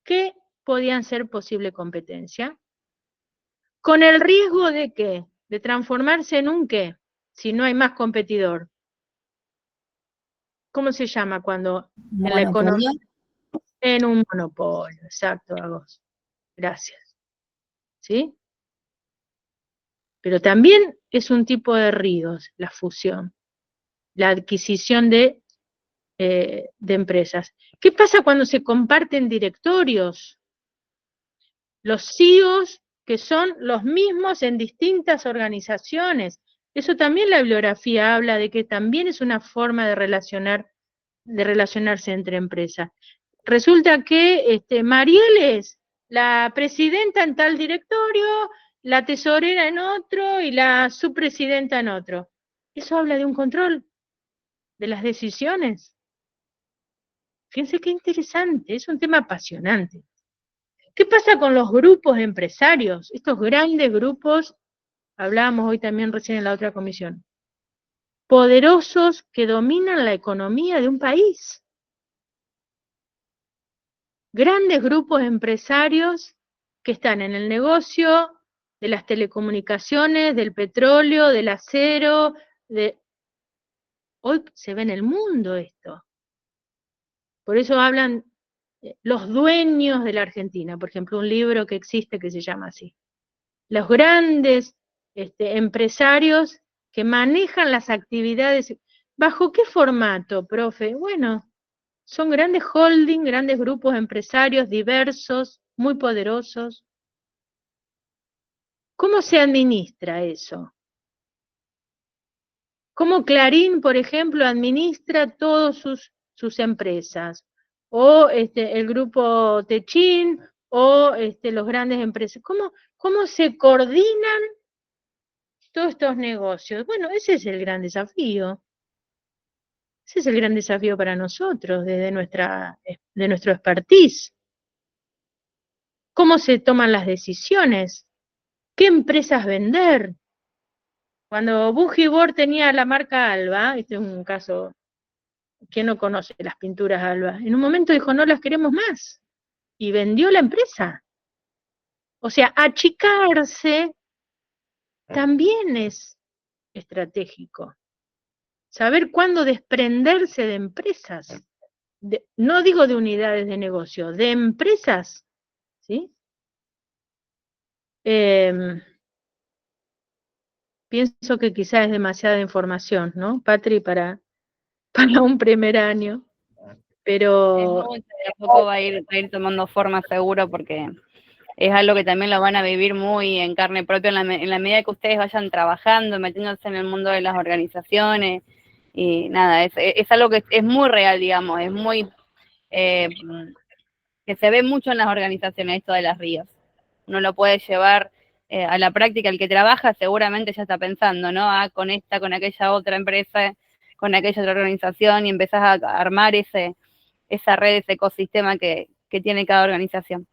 que podían ser posible competencia, con el riesgo de ¿qué? De transformarse en un ¿qué? Si no hay más competidor. ¿Cómo se llama cuando en la economía? En un monopolio, exacto, Agos. Gracias. ¿Sí? Pero también es un tipo de ríos, la fusión, la adquisición de empresas. ¿Qué pasa cuando se comparten directorios? Los CEOs que son los mismos en distintas organizaciones. Eso también la bibliografía habla de que también es una forma de relacionarse entre empresas. Resulta que Mariel es la presidenta en tal directorio, la tesorera en otro y la subpresidenta en otro. Eso habla de un control de las decisiones. Fíjense qué interesante, es un tema apasionante. ¿Qué pasa con los grupos empresarios? Estos grandes grupos, hablábamos hoy también recién en la otra comisión, poderosos que dominan la economía de un país. Grandes grupos empresarios que están en el negocio de las telecomunicaciones, del petróleo, del acero, hoy se ve en el mundo esto. Por eso hablan los dueños de la Argentina, por ejemplo, un libro que existe que se llama así. Los grandes empresarios que manejan las actividades. ¿Bajo qué formato, profe? Bueno, son grandes holding, grandes grupos empresarios diversos, muy poderosos. ¿Cómo se administra eso? ¿Cómo Clarín, por ejemplo, administra todas sus empresas? O el grupo Techin, o los grandes empresas. ¿Cómo se coordinan todos estos negocios? Bueno, ese es el gran desafío. Ese es el gran desafío para nosotros, desde nuestro expertise. ¿Cómo se toman las decisiones? ¿Qué empresas vender? Cuando Bugibor tenía la marca Alba, este es un caso, ¿quién no conoce las pinturas Alba? En un momento dijo, no las queremos más, y vendió la empresa. O sea, achicarse también es estratégico. Saber cuándo desprenderse de empresas. No digo de unidades de negocio, de empresas. ¿Sí? Pienso que quizás es demasiada información, ¿no, Patri, para un primer año? Pero De a poco va a ir tomando forma seguro porque es algo que también lo van a vivir muy en carne propia en la medida que ustedes vayan trabajando, metiéndose en el mundo de las organizaciones y nada, es algo que es muy real, digamos, es muy que se ve mucho en las organizaciones esto de las ríos. Uno lo puede llevar a la práctica, el que trabaja seguramente ya está pensando, ¿no? Con esta, con aquella otra empresa, con aquella otra organización y empezás a armar esa red, ese ecosistema que tiene cada organización.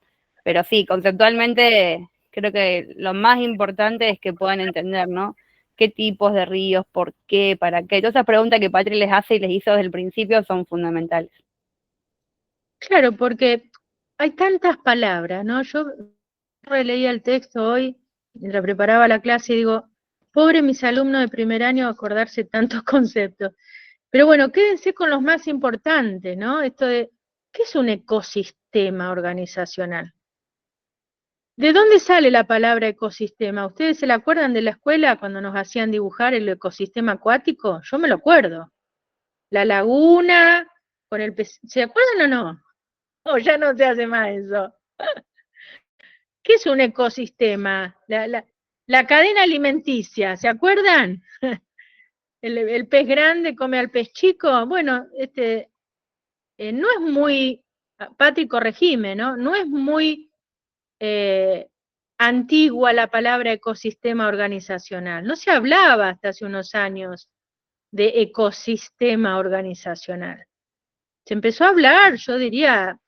Pero sí, conceptualmente creo que lo más importante es que puedan entender, ¿no? ¿Qué tipos de ríos? ¿Por qué? ¿Para qué? Todas esas preguntas que Patri les hace y les hizo desde el principio son fundamentales. claro, porque hay tantas palabras, ¿no? Yo releía el texto hoy, mientras preparaba la clase, y digo, pobre mis alumnos de primer año acordarse tantos conceptos. Pero bueno, quédense con los más importantes, ¿no? Esto de, ¿qué es un ecosistema organizacional? ¿De dónde sale la palabra ecosistema? ¿Ustedes se la acuerdan de la escuela cuando nos hacían dibujar el ecosistema acuático? Yo me lo acuerdo. La laguna, con el pez. ¿Se acuerdan o no? O ya no se hace más eso. ¿Qué es un ecosistema? La cadena alimenticia, ¿se acuerdan? El pez grande come al pez chico. Bueno, no es muy, Patri, corregime, ¿no? No es muy antigua la palabra ecosistema organizacional. No se hablaba hasta hace unos años de ecosistema organizacional. Se empezó a hablar, yo diría,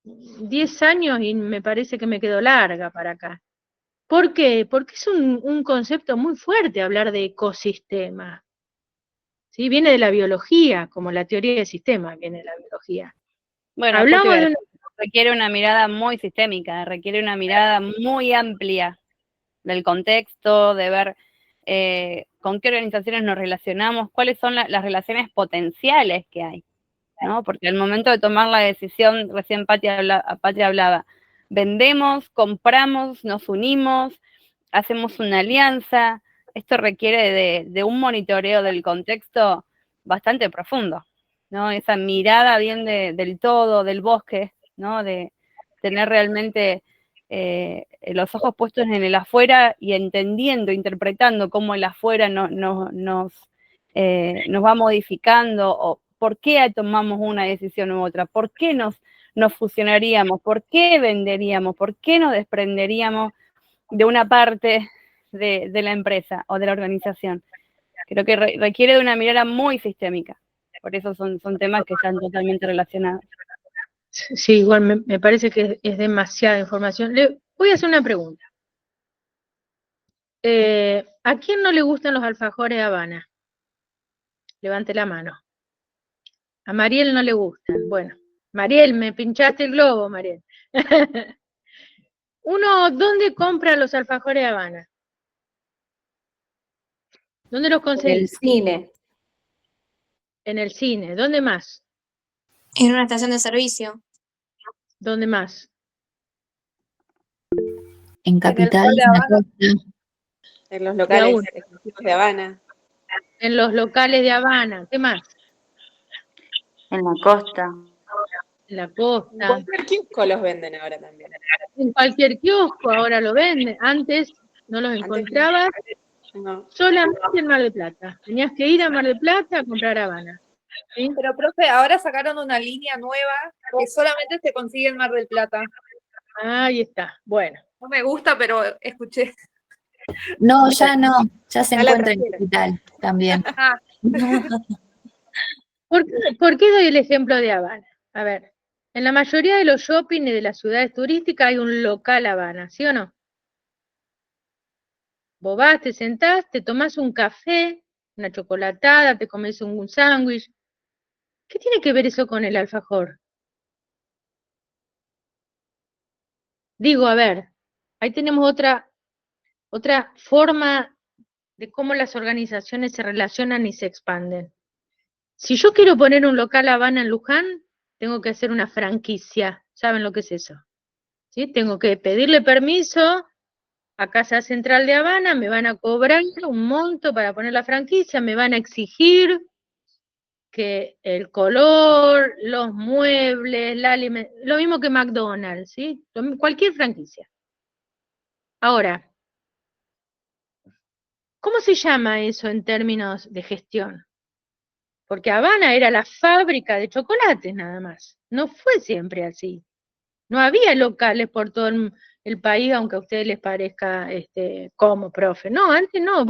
10 años y me parece que me quedó larga para acá. ¿Por qué? Porque es un concepto muy fuerte hablar de ecosistema. ¿sí? Viene de la biología, como la teoría del sistema viene de la biología. Bueno, Hablamos de requiere una mirada muy sistémica, requiere una mirada muy amplia del contexto, de ver con qué organizaciones nos relacionamos, cuáles son las relaciones potenciales que hay, ¿no? Porque al momento de tomar la decisión, recién Patria hablaba, vendemos, compramos, nos unimos, hacemos una alianza. Esto requiere de un monitoreo del contexto bastante profundo, ¿no? Esa mirada bien del todo, del bosque, ¿no? De tener realmente los ojos puestos en el afuera y entendiendo, interpretando cómo el afuera nos va modificando, o por qué tomamos una decisión u otra, por qué nos fusionaríamos, por qué venderíamos, por qué nos desprenderíamos de una parte de la empresa o de la organización. Creo que requiere de una mirada muy sistémica. Por eso son temas que están totalmente relacionados. Sí, igual me parece que es demasiada información. Le voy a hacer una pregunta. ¿A quién no le gustan los alfajores de Habana? Levante la mano. A Mariel no le gustan. Bueno, Mariel, me pinchaste el globo, Mariel. Uno, ¿dónde compra los alfajores de Habana? ¿Dónde los En conseguís? el cine. En el cine. ¿Dónde más? En una estación de servicio. ¿Dónde más? En Capital, Mall de en la Habana. costa. En los locales exclusivos de Habana. En los locales de Habana. ¿Qué más? En la costa. En la En costa. cualquier kiosco los venden ahora también. En cualquier kiosco ahora lo venden. Antes no los encontrabas No. solamente en Mar del Plata. Tenías que ir a Mar del Plata a comprar Habana. ¿Sí? Pero, profe, ahora sacaron una línea nueva que solamente se consigue en Mar del Plata. Ahí está. Bueno. No me gusta, pero escuché. No, ya no, ya se Ya la encuentra en trajeron. Capital también. ¿Por qué doy el ejemplo de Habana? A ver, en la mayoría de los shopping y de las ciudades turísticas hay un local Habana, ¿sí o no? Vos vas, te sentás, te tomás un café, una chocolatada, te comes un sándwich. ¿Qué tiene que ver eso con el alfajor? Digo, a ver, ahí tenemos otra forma de cómo las organizaciones se relacionan y se expanden. Si yo quiero poner un local Habana en Luján, tengo que hacer una franquicia. ¿Saben lo que es eso? ¿Sí? Tengo que pedirle permiso a Casa Central de Habana, me van a cobrar un monto para poner la franquicia, me van a exigir que el color, los muebles, lo mismo que McDonald's, ¿sí? Cualquier franquicia. Ahora, ¿cómo se llama eso en términos de gestión? Porque Habana era la fábrica de chocolates nada más. No fue siempre así. No había locales por todo el país, aunque a ustedes les parezca como, profe. No, antes no,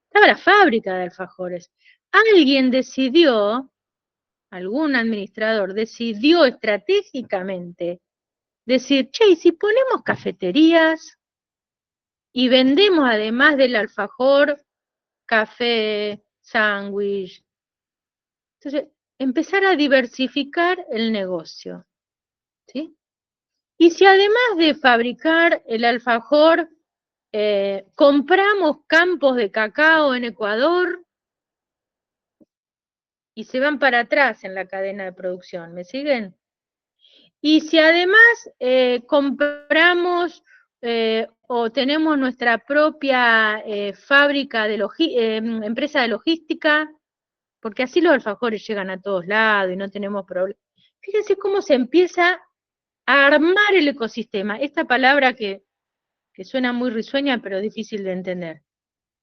estaba la fábrica de alfajores. Alguien decidió, algún administrador decidió estratégicamente decir, che, ¿y si ponemos cafeterías y vendemos además del alfajor, café, sándwich? Entonces, empezar a diversificar el negocio, ¿sí? Y si además de fabricar el alfajor, compramos campos de cacao en Ecuador y se van para atrás en la cadena de producción, ¿me siguen? Y si además compramos o tenemos nuestra propia fábrica de empresa de logística, porque así los alfajores llegan a todos lados y no tenemos problemas. Fíjense cómo se empieza a armar el ecosistema. Esta palabra que suena muy risueña, pero difícil de entender.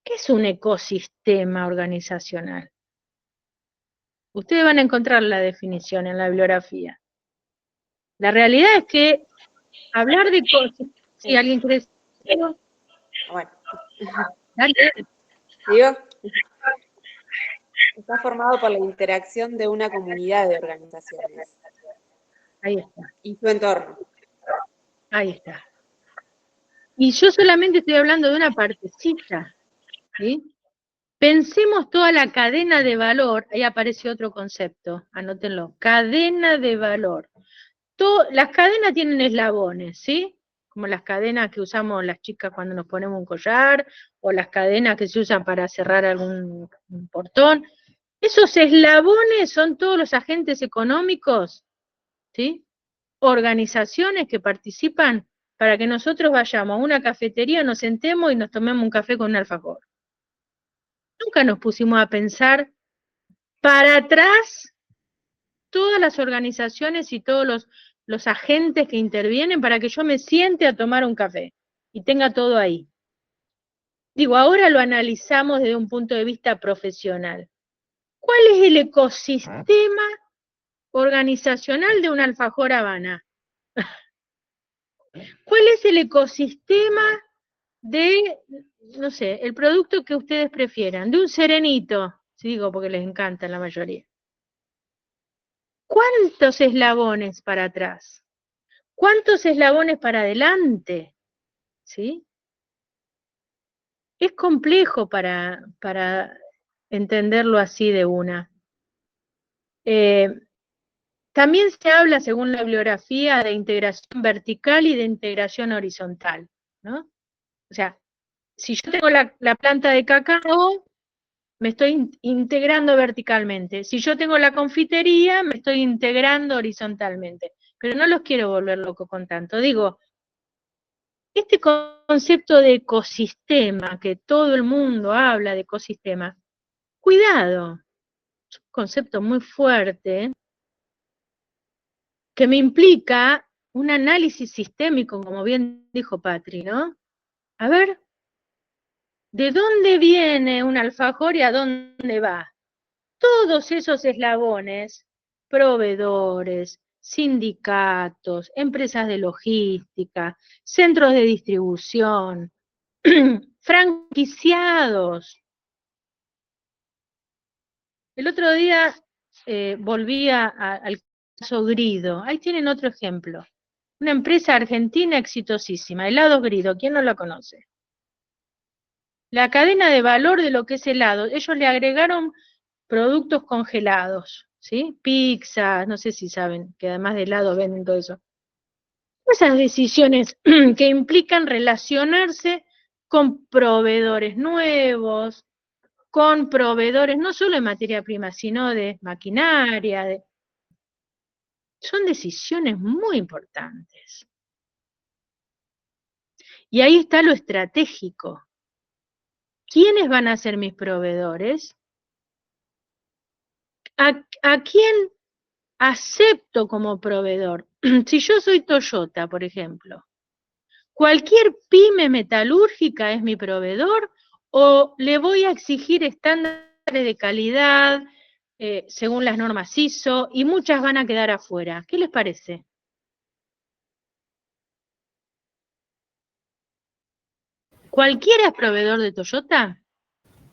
¿Qué es un ecosistema organizacional? Ustedes van a encontrar la definición en la bibliografía. La realidad es que hablar de ecosistema, si alguien quiere decirlo, Bueno. dale. Digo, está formado por la interacción de una comunidad de organizaciones. Ahí está. Y su entorno. Ahí está. Y yo solamente estoy hablando de una partecita, ¿sí? Pensemos toda la cadena de valor, ahí aparece otro concepto, anótenlo, cadena de valor. Las cadenas tienen eslabones, ¿sí? Como las cadenas que usamos las chicas cuando nos ponemos un collar, o las cadenas que se usan para cerrar algún portón. Esos eslabones son todos los agentes económicos, ¿sí? Organizaciones que participan para que nosotros vayamos a una cafetería, nos sentemos y nos tomemos un café con un alfajor. Nunca nos pusimos a pensar para atrás todas las organizaciones y todos los agentes que intervienen para que yo me siente a tomar un café y tenga todo ahí. Digo, ahora lo analizamos desde un punto de vista profesional. ¿Cuál es el ecosistema organizacional de un alfajor Habana? ¿Cuál es el ecosistema de, no sé, el producto que ustedes prefieran, de un serenito? Sí, digo porque les encanta la mayoría. ¿Cuántos eslabones para atrás? ¿Cuántos eslabones para adelante? ¿Sí? Es complejo para entenderlo así de una. También se habla, según la bibliografía, de integración vertical y de integración horizontal, ¿no? O sea, si yo tengo la planta de cacao, me estoy integrando verticalmente. Si yo tengo la confitería, me estoy integrando horizontalmente. Pero no los quiero volver loco con tanto. Digo, este concepto de ecosistema, que todo el mundo habla de ecosistema, cuidado, es un concepto muy fuerte, que me implica un análisis sistémico, como bien dijo Patri, ¿no? A ver, ¿de dónde viene un alfajor y a dónde va? Todos esos eslabones, proveedores, sindicatos, empresas de logística, centros de distribución, franquiciados. El otro día volví al caso Grido. Ahí tienen otro ejemplo. Una empresa argentina exitosísima, Helados Grido. ¿Quién no la conoce? La cadena de valor de lo que es helado. Ellos le agregaron productos congelados, ¿sí? Pizza, no sé si saben, que además de helado venden todo eso. Esas decisiones que implican relacionarse con proveedores nuevos, con proveedores no solo de materia prima, sino de maquinaria. Son decisiones muy importantes. Y ahí está lo estratégico. ¿Quiénes van a ser mis proveedores? ¿A quién acepto como proveedor? Si yo soy Toyota, por ejemplo, ¿cualquier pyme metalúrgica es mi proveedor o le voy a exigir estándares de calidad según las normas ISO y muchas van a quedar afuera? ¿Qué les parece? ¿Cualquiera es proveedor de Toyota?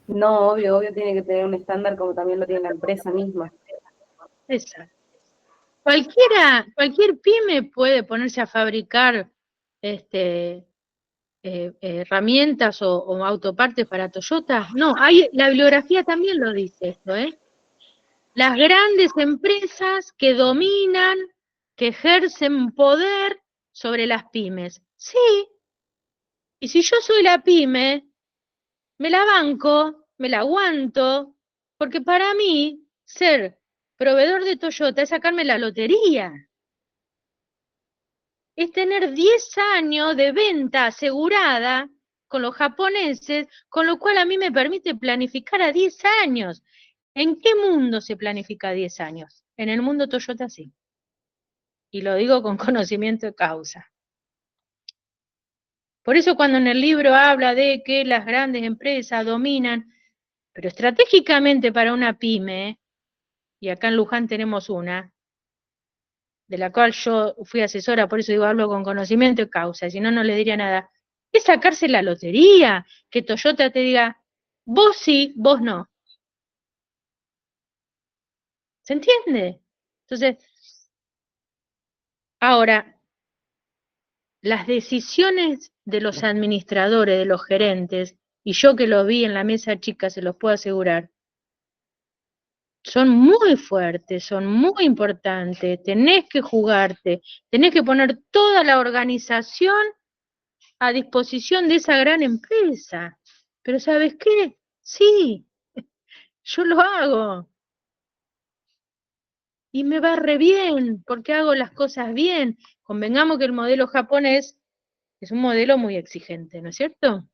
No, obvio tiene que tener un estándar como también lo tiene la empresa misma. Exacto. Cualquier pyme puede ponerse a fabricar herramientas o autopartes para Toyota. No, la bibliografía también lo dice esto, ¿eh? Las grandes empresas que dominan, que ejercen poder sobre las pymes. Sí, y si yo soy la pyme, me la banco, me la aguanto, porque para mí ser proveedor de Toyota es sacarme la lotería. Es tener 10 años de venta asegurada con los japoneses, con lo cual a mí me permite planificar a 10 años. ¿En qué mundo se planifica a 10 años? En el mundo Toyota sí. Y lo digo con conocimiento de causa. Por eso cuando en el libro habla de que las grandes empresas dominan, pero estratégicamente para una pyme, y acá en Luján tenemos una, de la cual yo fui asesora, por eso digo, hablo con conocimiento de causa, si no, no le diría nada, es sacarse la lotería, que Toyota te diga, vos sí, vos no. ¿Se entiende? Entonces, ahora, las decisiones de los administradores, de los gerentes y yo que los vi en la mesa chica, se los puedo asegurar, son muy fuertes, son muy importantes, tenés que jugarte, tenés que poner toda la organización a disposición de esa gran empresa. Pero ¿sabes qué? Sí, yo lo hago. Y me va re bien, porque hago las cosas bien. Convengamos que el modelo japonés es un modelo muy exigente, ¿no es cierto?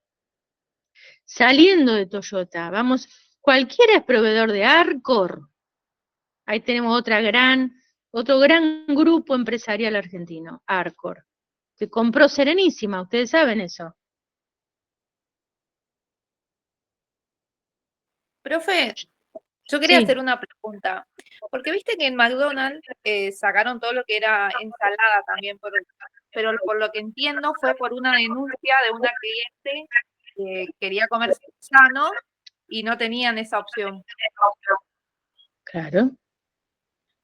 Saliendo de Toyota, vamos, cualquiera es proveedor de Arcor. Ahí tenemos otro gran grupo empresarial argentino, Arcor, que compró Serenísima, ustedes saben eso. Profe, yo quería Sí, hacer una pregunta, porque viste que en McDonald's sacaron todo lo que era ensalada también, pero por lo que entiendo fue por una denuncia de una cliente que quería comer sano y no tenían esa opción. claro.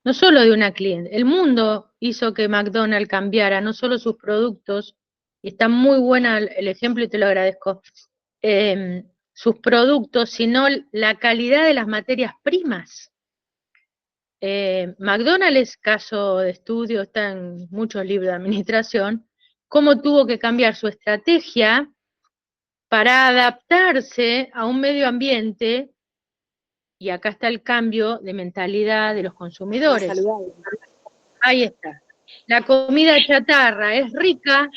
No solo de una cliente, el mundo hizo que McDonald's cambiara, no solo sus productos, y está muy buena el ejemplo y te lo agradezco, sus productos, sino la calidad de las materias primas. McDonald's, caso de estudio, está en muchos libros de administración, cómo tuvo que cambiar su estrategia para adaptarse a un medio ambiente, y acá está el cambio de mentalidad de los Más consumidores. saludable. Ahí está. La comida chatarra es rica,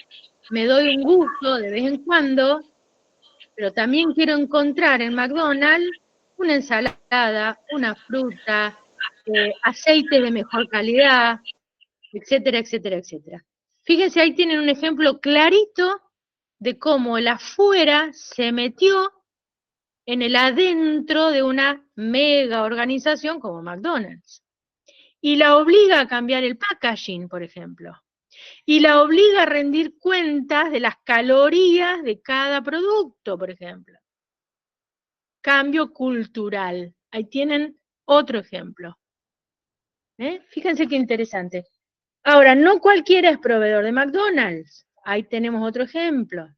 me doy un gusto de vez en cuando, pero también quiero encontrar en McDonald's una ensalada, una fruta, aceites de mejor calidad, etcétera, etcétera, etcétera. Fíjense, ahí tienen un ejemplo clarito de cómo el afuera se metió en el adentro de una mega organización como McDonald's. Y la obliga a cambiar el packaging, por ejemplo. Y la obliga a rendir cuentas de las calorías de cada producto, por ejemplo. Cambio cultural. Ahí tienen otro ejemplo. Fíjense qué interesante. Ahora, no cualquiera es proveedor de McDonald's. Ahí tenemos otro ejemplo.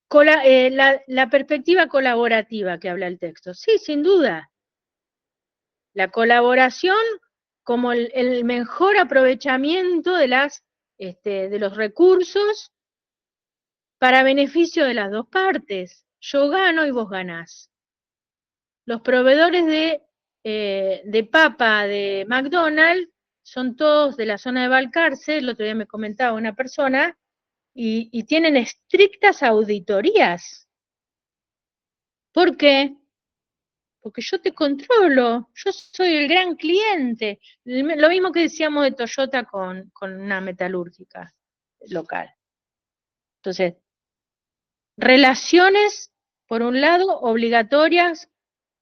La perspectiva colaborativa que habla el texto. Sí, sin duda. La colaboración como el mejor aprovechamiento de los recursos para beneficio de las dos partes. Yo gano y vos ganás. Los proveedores de papa de McDonald's son todos de la zona de Balcarce, el otro día me comentaba una persona, y tienen estrictas auditorías. ¿Por qué? Porque yo te controlo, yo soy el gran cliente. Lo mismo que decíamos de Toyota con una metalúrgica local. Entonces, relaciones, por un lado, obligatorias,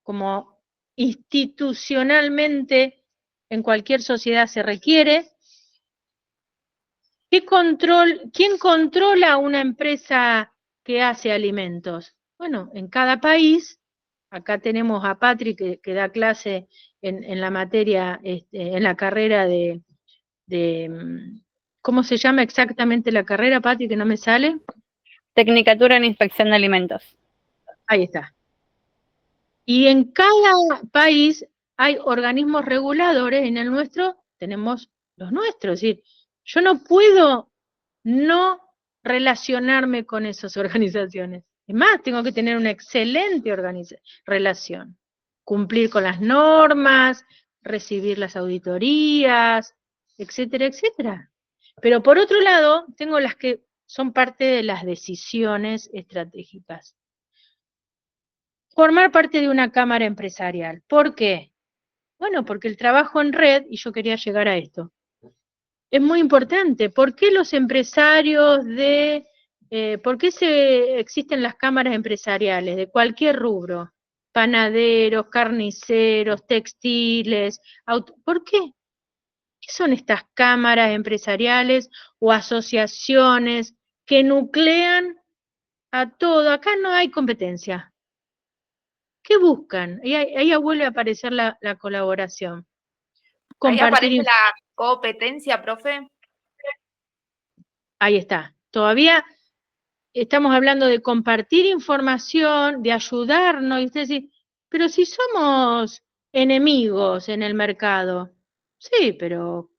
como institucionalmente en cualquier sociedad se requiere. ¿Quién controla una empresa que hace alimentos? Bueno, en cada país, acá tenemos a Patri que da clase en la materia, en la carrera ¿cómo se llama exactamente la carrera, Patri, que no me sale? Tecnicatura en Inspección de Alimentos. Ahí está. Y en cada país hay organismos reguladores, en el nuestro tenemos los nuestros. Es decir, yo no puedo no relacionarme con esas organizaciones. Es más, tengo que tener una excelente relación. Cumplir con las normas, recibir las auditorías, etcétera, etcétera. Pero por otro lado, tengo las que son parte de las decisiones estratégicas. Formar parte de una cámara empresarial. ¿Por qué? Bueno, porque el trabajo en red, y yo quería llegar a esto, es muy importante. ¿Por qué los empresarios por qué existen las cámaras empresariales de cualquier rubro? Panaderos, carniceros, textiles, ¿por qué? ¿Qué son estas cámaras empresariales o asociaciones que nuclean a todo? Acá no hay competencia. ¿Qué buscan? Ahí vuelve a aparecer la colaboración. Ahí aparece Compartir. la competencia, profe. Ahí está. Todavía estamos hablando de compartir información, de ayudarnos, y usted dice, pero si somos enemigos en el mercado, sí, pero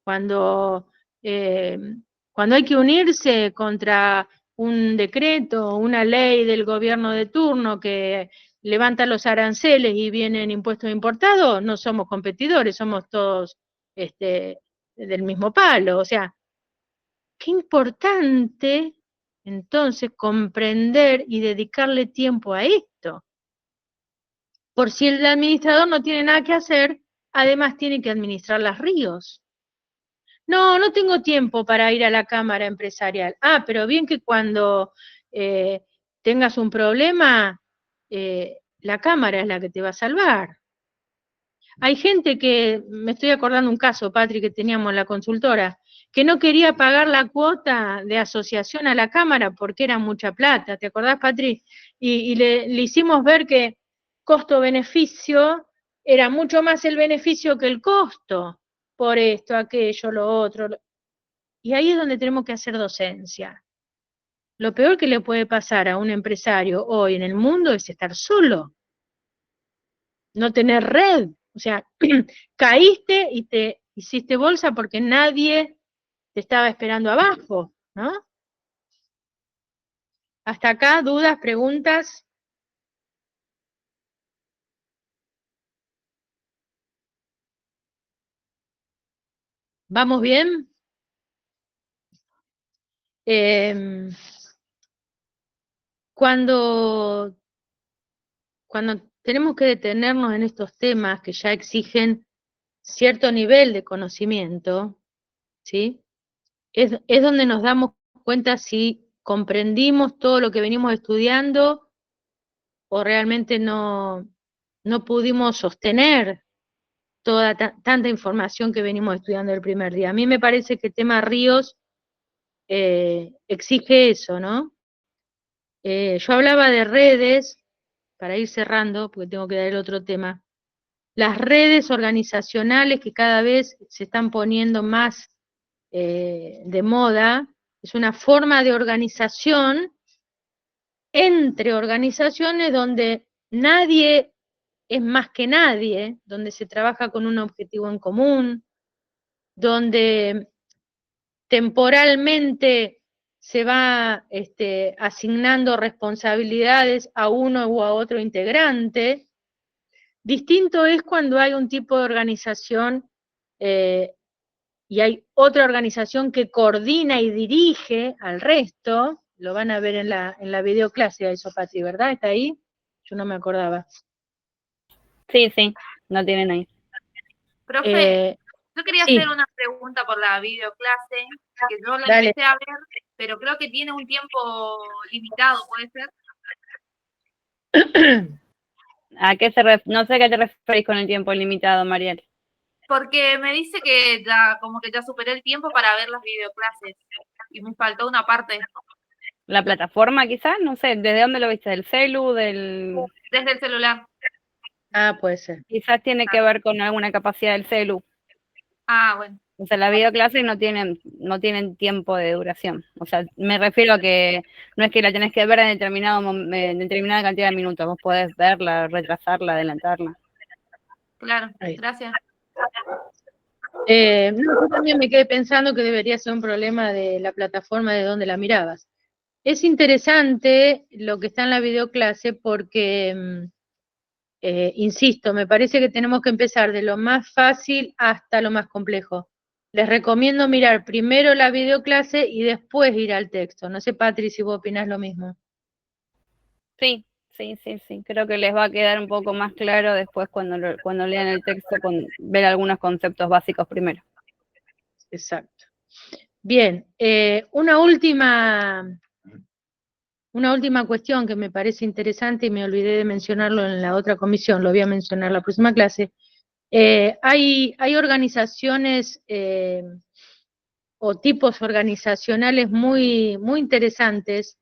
cuando hay que unirse contra un decreto, una ley del gobierno de turno que levanta los aranceles y vienen impuestos importados, no somos competidores, somos todos del mismo palo. O sea, qué importante entonces comprender y dedicarle tiempo a esto. Por si el administrador no tiene nada que hacer, además tiene que administrar las ríos. No, no tengo tiempo para ir a la cámara empresarial. Ah, pero bien que cuando tengas un problema, la cámara es la que te va a salvar. Hay gente que, me estoy acordando un caso, Patri, que teníamos en la consultora, que no quería pagar la cuota de asociación a la cámara porque era mucha plata. ¿Te acordás, Patri? Y le hicimos ver que costo-beneficio era mucho más el beneficio que el costo, por esto, aquello, lo otro. Y ahí es donde tenemos que hacer docencia. Lo peor que le puede pasar a un empresario hoy en el mundo es estar solo, no tener red. O sea, caíste y te hiciste bolsa porque nadie te estaba esperando abajo, ¿no? Hasta acá, dudas, preguntas. ¿Vamos bien? Cuando tenemos que detenernos en estos temas que ya exigen cierto nivel de conocimiento, ¿sí? Es donde nos damos cuenta si comprendimos todo lo que venimos estudiando o realmente no pudimos sostener toda tanta información que venimos estudiando el primer día. A mí me parece que el tema ríos exige eso, ¿no? Yo hablaba de redes, para ir cerrando, porque tengo que dar el otro tema. Las redes organizacionales que cada vez se están poniendo más de moda, es una forma de organización entre organizaciones donde nadie es más que nadie, donde se trabaja con un objetivo en común, donde temporalmente se va asignando responsabilidades a uno u a otro integrante. Distinto es cuando hay un tipo de organización y hay otra organización que coordina y dirige al resto. Lo van a ver en la videoclase a eso, Patri, ¿verdad? ¿Está ahí? Yo no me acordaba. Sí, no tienen ahí. Profe, yo quería sí. hacer una pregunta por la videoclase, que yo la Dale. empecé a ver, pero creo que tiene un tiempo limitado, ¿puede ser? ¿A qué no sé a qué te referís con el tiempo limitado, Mariel? Porque me dice que ya, como que ya superé el tiempo para ver las videoclases y me faltó una parte. ¿La plataforma quizás? No sé, ¿desde dónde lo viste? ¿Del celu? Desde el celular. Ah, puede ser. Quizás tiene que ver con alguna capacidad del celu. Ah, bueno. O sea, las videoclases no tienen tiempo de duración. O sea, me refiero a que no es que la tenés que ver en determinada cantidad de minutos. Vos podés verla, retrasarla, adelantarla. Claro, gracias. Yo también me quedé pensando que debería ser un problema de la plataforma de donde la mirabas. Es interesante lo que está en la videoclase porque, insisto, me parece que tenemos que empezar de lo más fácil hasta lo más complejo. Les recomiendo mirar primero la videoclase y después ir al texto. No sé, Patri, si vos opinás lo mismo. Sí. Creo que les va a quedar un poco más claro después cuando lean el texto, con ver algunos conceptos básicos primero. Exacto. Bien, una última cuestión que me parece interesante y me olvidé de mencionarlo en la otra comisión, lo voy a mencionar en la próxima clase. Hay organizaciones o tipos organizacionales muy, muy interesantes,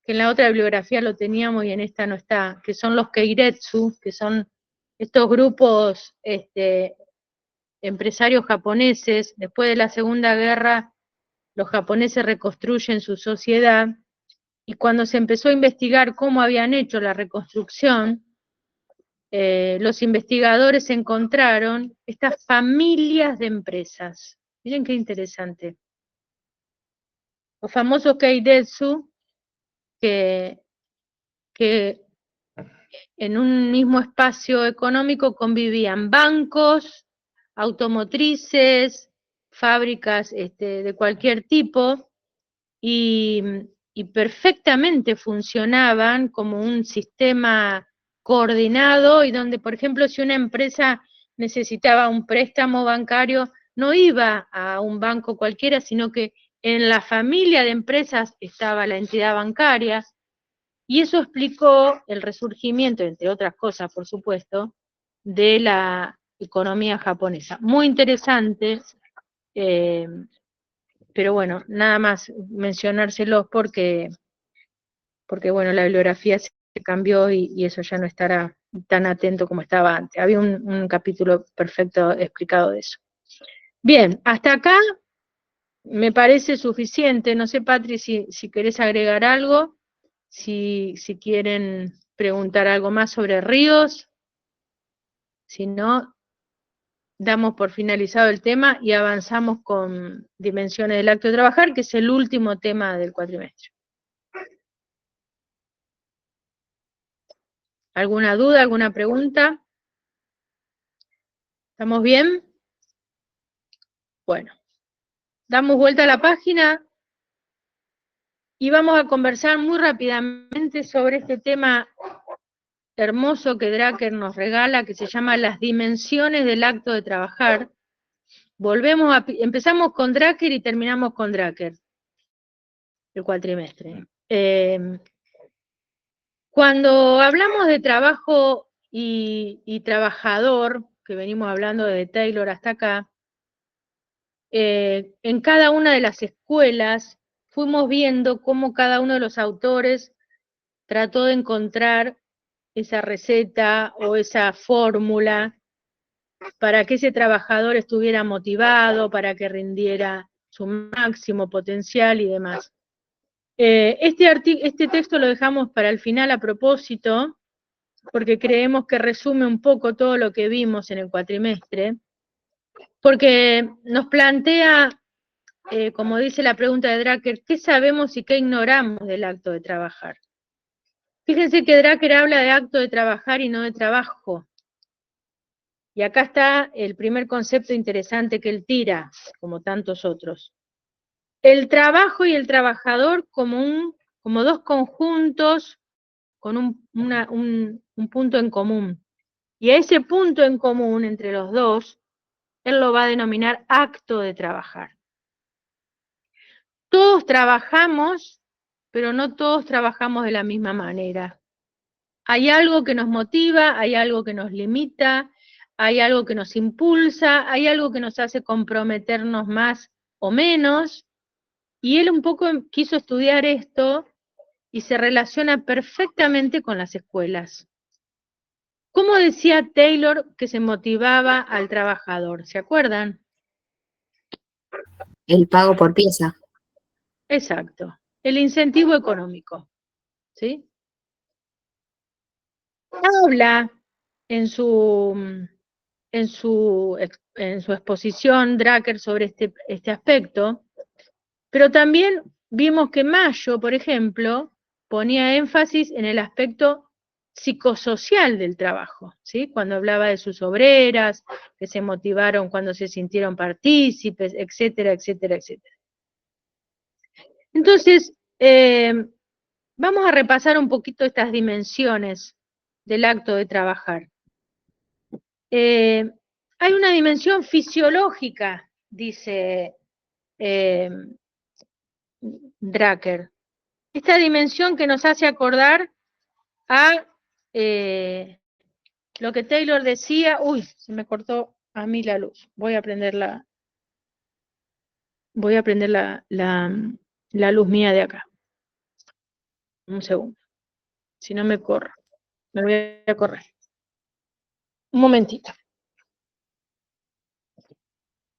que en la otra bibliografía lo teníamos y en esta no está, que son los Keiretsu, que son estos grupos empresarios japoneses. Después de la Segunda Guerra, los japoneses reconstruyen su sociedad y cuando se empezó a investigar cómo habían hecho la reconstrucción, los investigadores encontraron estas familias de empresas. Miren qué interesante. Los famosos Keidetsu, que en un mismo espacio económico convivían bancos, automotrices, fábricas de cualquier tipo, y perfectamente funcionaban como un sistema coordinado y donde, por ejemplo, si una empresa necesitaba un préstamo bancario, no iba a un banco cualquiera, sino que en la familia de empresas estaba la entidad bancaria, y eso explicó el resurgimiento, entre otras cosas, por supuesto, de la economía japonesa. Muy interesante, pero bueno, nada más mencionárselos porque bueno, la bibliografía se cambió y eso ya no estará tan atento como estaba antes. Había un capítulo perfecto explicado de eso. Bien, hasta acá me parece suficiente. No sé, Patri, si querés agregar algo, si quieren preguntar algo más sobre ríos, si no, damos por finalizado el tema y avanzamos con dimensiones del acto de trabajar, que es el último tema del cuatrimestre. ¿Alguna duda, alguna pregunta? ¿Estamos bien? Bueno, damos vuelta a la página y vamos a conversar muy rápidamente sobre este tema hermoso que Drucker nos regala, que se llama las dimensiones del acto de trabajar. Empezamos con Drucker y terminamos con Drucker, el cuatrimestre. Cuando hablamos de trabajo y trabajador, que venimos hablando de Taylor hasta acá, en cada una de las escuelas fuimos viendo cómo cada uno de los autores trató de encontrar esa receta o esa fórmula para que ese trabajador estuviera motivado, para que rindiera su máximo potencial y demás. Este texto lo dejamos para el final a propósito, porque creemos que resume un poco todo lo que vimos en el cuatrimestre, porque nos plantea, como dice la pregunta de Drucker, ¿qué sabemos y qué ignoramos del acto de trabajar? Fíjense que Drucker habla de acto de trabajar y no de trabajo. Y acá está el primer concepto interesante que él tira, como tantos otros. El trabajo y el trabajador como dos conjuntos con un punto en común. Y a ese punto en común entre los dos, él lo va a denominar acto de trabajar. Todos trabajamos, pero no todos trabajamos de la misma manera. Hay algo que nos motiva, hay algo que nos limita, hay algo que nos impulsa, hay algo que nos hace comprometernos más o menos, y él un poco quiso estudiar esto y se relaciona perfectamente con las escuelas. ¿Cómo decía Taylor que se motivaba al trabajador? ¿Se acuerdan? El pago por pieza. Exacto, el incentivo económico, ¿sí? Habla en su exposición Drucker sobre este aspecto, pero también vimos que Mayo, por ejemplo, ponía énfasis en el aspecto psicosocial del trabajo, ¿sí? Cuando hablaba de sus obreras, que se motivaron cuando se sintieron partícipes, etcétera, etcétera, etcétera. Entonces, vamos a repasar un poquito estas dimensiones del acto de trabajar. Hay una dimensión fisiológica, dice Drucker. Esta dimensión que nos hace acordar a lo que Taylor decía. Uy, se me cortó a mí la luz. Voy a prender la luz mía de acá. Un segundo. Si no me corro. Me voy a correr. Un momentito.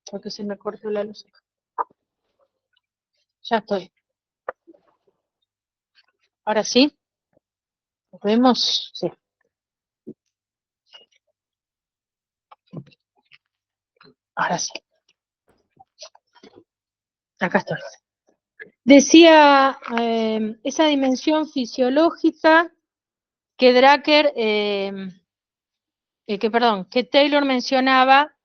Porque se me cortó la luz. Ya estoy. Ahora sí. ¿Nos vemos? Sí. Ahora sí. Acá estoy. Decía esa dimensión fisiológica que Drucker, que Taylor mencionaba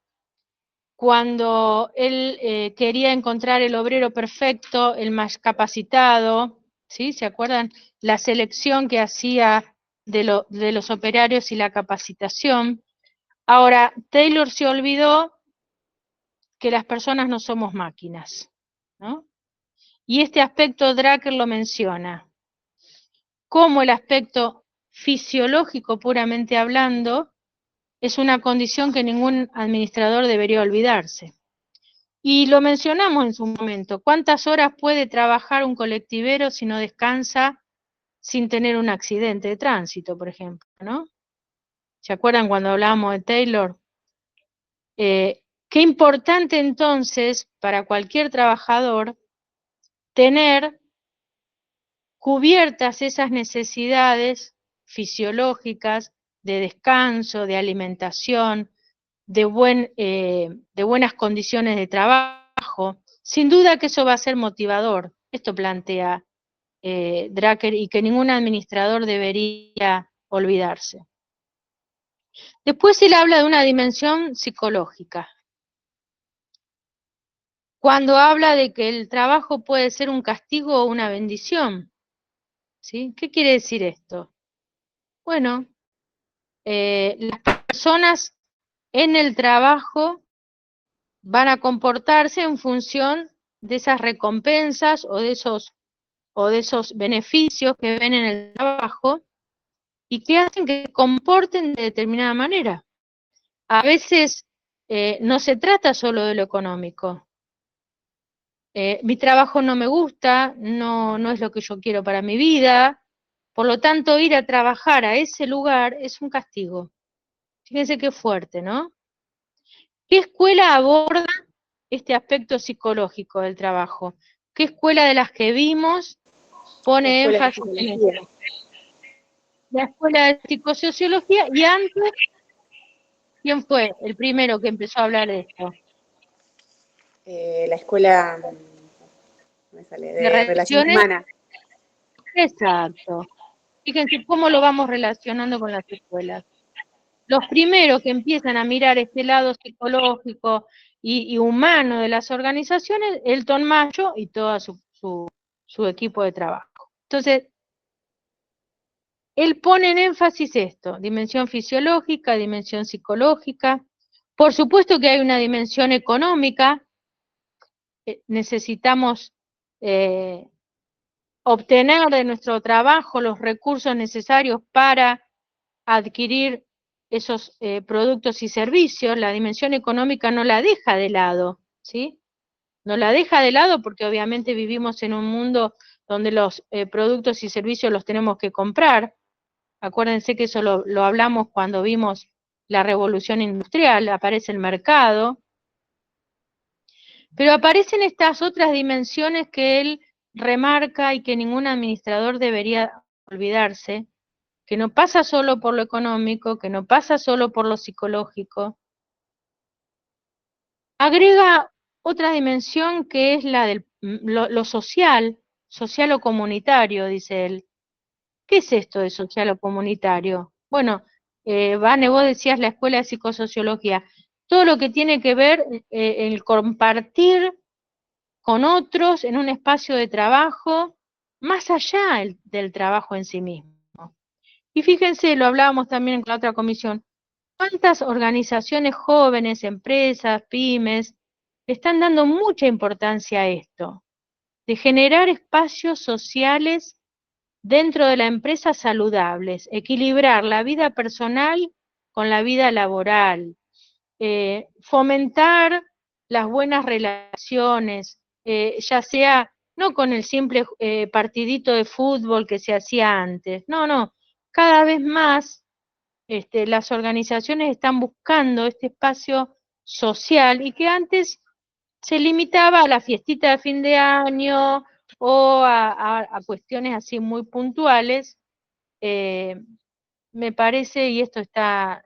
cuando él quería encontrar el obrero perfecto, el más capacitado, ¿sí? ¿Se acuerdan? La selección que hacía de los operarios y la capacitación. Ahora, Taylor se olvidó que las personas no somos máquinas, ¿no? Y este aspecto Drucker lo menciona, como el aspecto fisiológico puramente hablando es una condición que ningún administrador debería olvidarse. Y lo mencionamos en su momento, ¿cuántas horas puede trabajar un colectivero si no descansa sin tener un accidente de tránsito, por ejemplo, ¿no? ¿Se acuerdan cuando hablábamos de Taylor? Qué importante entonces para cualquier trabajador tener cubiertas esas necesidades fisiológicas de descanso, de alimentación, de buenas condiciones de trabajo. Sin duda que eso va a ser motivador. Esto plantea Drucker y que ningún administrador debería olvidarse. Después él habla de una dimensión psicológica. Cuando habla de que el trabajo puede ser un castigo o una bendición. ¿Sí? ¿Qué quiere decir esto? Bueno, las personas en el trabajo van a comportarse en función de esas recompensas o de esos beneficios que ven en el trabajo y que hacen que se comporten de determinada manera. A veces no se trata solo de lo económico. Mi trabajo no me gusta, no es lo que yo quiero para mi vida, por lo tanto ir a trabajar a ese lugar es un castigo. Fíjense qué fuerte, ¿no? ¿Qué escuela aborda este aspecto psicológico del trabajo? ¿Qué escuela de las que vimos pone énfasis en esto? La escuela de psicosociología, y antes, ¿quién fue el primero que empezó a hablar de esto? La escuela de relaciones humanas. Exacto. Fíjense cómo lo vamos relacionando con las escuelas. Los primeros que empiezan a mirar este lado psicológico y humano de las organizaciones, Elton Mayo y todo su equipo de trabajo. Entonces, él pone en énfasis esto, dimensión fisiológica, dimensión psicológica. Por supuesto que hay una dimensión económica. Necesitamos obtener de nuestro trabajo los recursos necesarios para adquirir esos productos y servicios. La dimensión económica no la deja de lado, ¿sí? No la deja de lado porque obviamente vivimos en un mundo donde los productos y servicios los tenemos que comprar. Acuérdense que eso lo hablamos cuando vimos la revolución industrial, aparece el mercado. Pero aparecen estas otras dimensiones que él remarca y que ningún administrador debería olvidarse, que no pasa solo por lo económico, que no pasa solo por lo psicológico. Agrega otra dimensión que es la de lo social o comunitario, dice él. ¿Qué es esto de social o comunitario? Bueno, Vane, vos decías la escuela de psicosociología. Todo lo que tiene que ver el compartir con otros en un espacio de trabajo, más allá del trabajo en sí mismo. Y fíjense, lo hablábamos también en la otra comisión, cuántas organizaciones jóvenes, empresas, pymes, están dando mucha importancia a esto, de generar espacios sociales dentro de la empresa saludables, equilibrar la vida personal con la vida laboral, fomentar las buenas relaciones, ya sea no con el simple partidito de fútbol que se hacía antes, no, cada vez más las organizaciones están buscando este espacio social y que antes se limitaba a la fiestita de fin de año o a cuestiones así muy puntuales, me parece, y esto está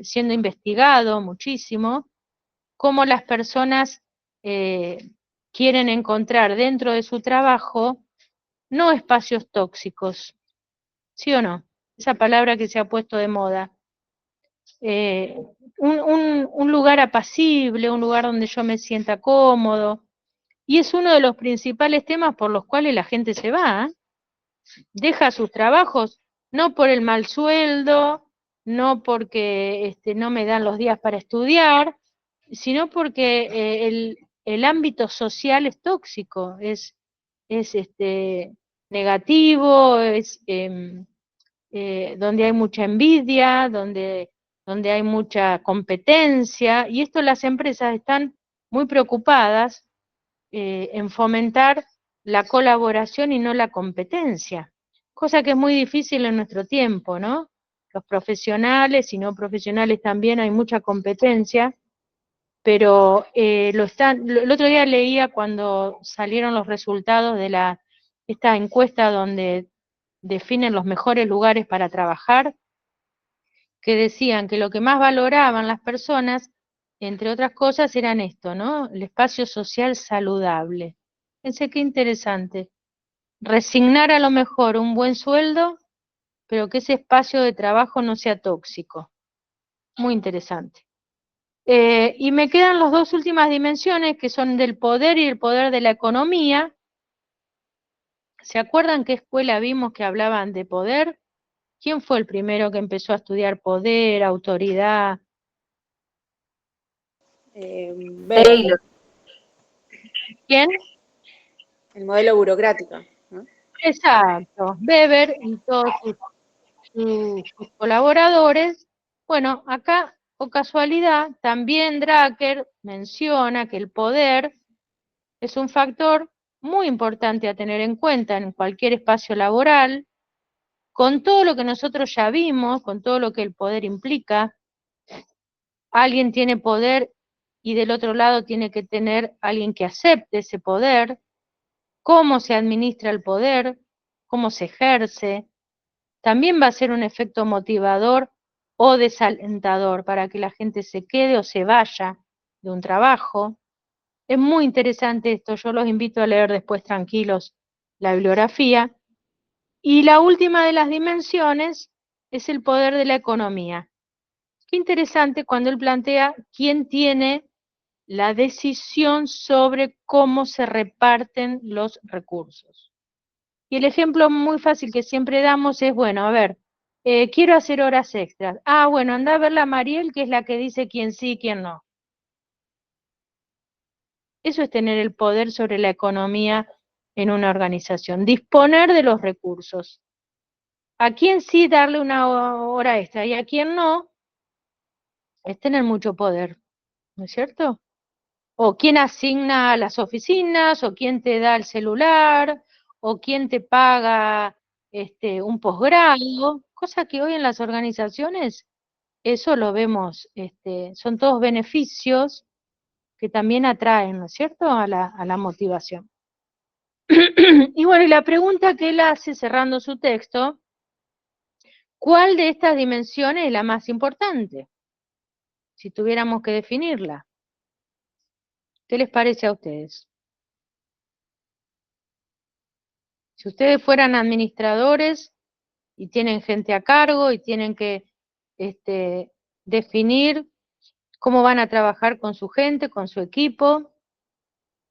siendo investigado muchísimo, cómo las personas quieren encontrar dentro de su trabajo no espacios tóxicos, ¿sí o no? Esa palabra que se ha puesto de moda. Un lugar apacible, un lugar donde yo me sienta cómodo, y es uno de los principales temas por los cuales la gente se va, deja sus trabajos, no por el mal sueldo, no porque no me dan los días para estudiar, sino porque el ámbito social es tóxico, es negativo, es donde hay mucha envidia, donde hay mucha competencia, y esto las empresas están muy preocupadas en fomentar la colaboración y no la competencia, cosa que es muy difícil en nuestro tiempo, ¿no? Los profesionales y no profesionales también hay mucha competencia, pero el otro día leía cuando salieron los resultados de esta encuesta donde definen los mejores lugares para trabajar, que decían que lo que más valoraban las personas, entre otras cosas, eran esto, ¿no? El espacio social saludable. Pensé qué interesante. Resignar a lo mejor un buen sueldo, pero que ese espacio de trabajo no sea tóxico. Muy interesante. Y me quedan las dos últimas dimensiones, que son del poder y el poder de la economía. ¿Se acuerdan qué escuela vimos que hablaban de poder? ¿Quién fue el primero que empezó a estudiar poder, autoridad? Taylor, ¿Quién? el modelo burocrático, ¿no? Exacto, Weber y todos sus colaboradores. Bueno, acá, por casualidad, también Drucker menciona que el poder es un factor muy importante a tener en cuenta en cualquier espacio laboral, con todo lo que nosotros ya vimos, con todo lo que el poder implica. Alguien tiene poder y del otro lado tiene que tener alguien que acepte ese poder, cómo se administra el poder, cómo se ejerce. También va a ser un efecto motivador o desalentador para que la gente se quede o se vaya de un trabajo. Es muy interesante esto, yo los invito a leer después tranquilos la bibliografía. Y la última de las dimensiones es el poder de la economía. Qué interesante cuando él plantea quién tiene la decisión sobre cómo se reparten los recursos. Y el ejemplo muy fácil que siempre damos es, bueno, a ver, quiero hacer horas extras. Ah, bueno, anda a verla a Mariel, que es la que dice quién sí y quién no. Eso es tener el poder sobre la economía en una organización, disponer de los recursos. A quién sí darle una hora extra y a quién no, es tener mucho poder, ¿no es cierto? O quién asigna las oficinas, o quién te da el celular, o quién te paga un posgrado, cosa que hoy en las organizaciones, eso lo vemos, son todos beneficios que también atraen, ¿no es cierto?, a la motivación. Y bueno, y la pregunta que él hace cerrando su texto, ¿cuál de estas dimensiones es la más importante? Si tuviéramos que definirla. ¿Qué les parece a ustedes? Si ustedes fueran administradores y tienen gente a cargo y tienen que definir cómo van a trabajar con su gente, con su equipo,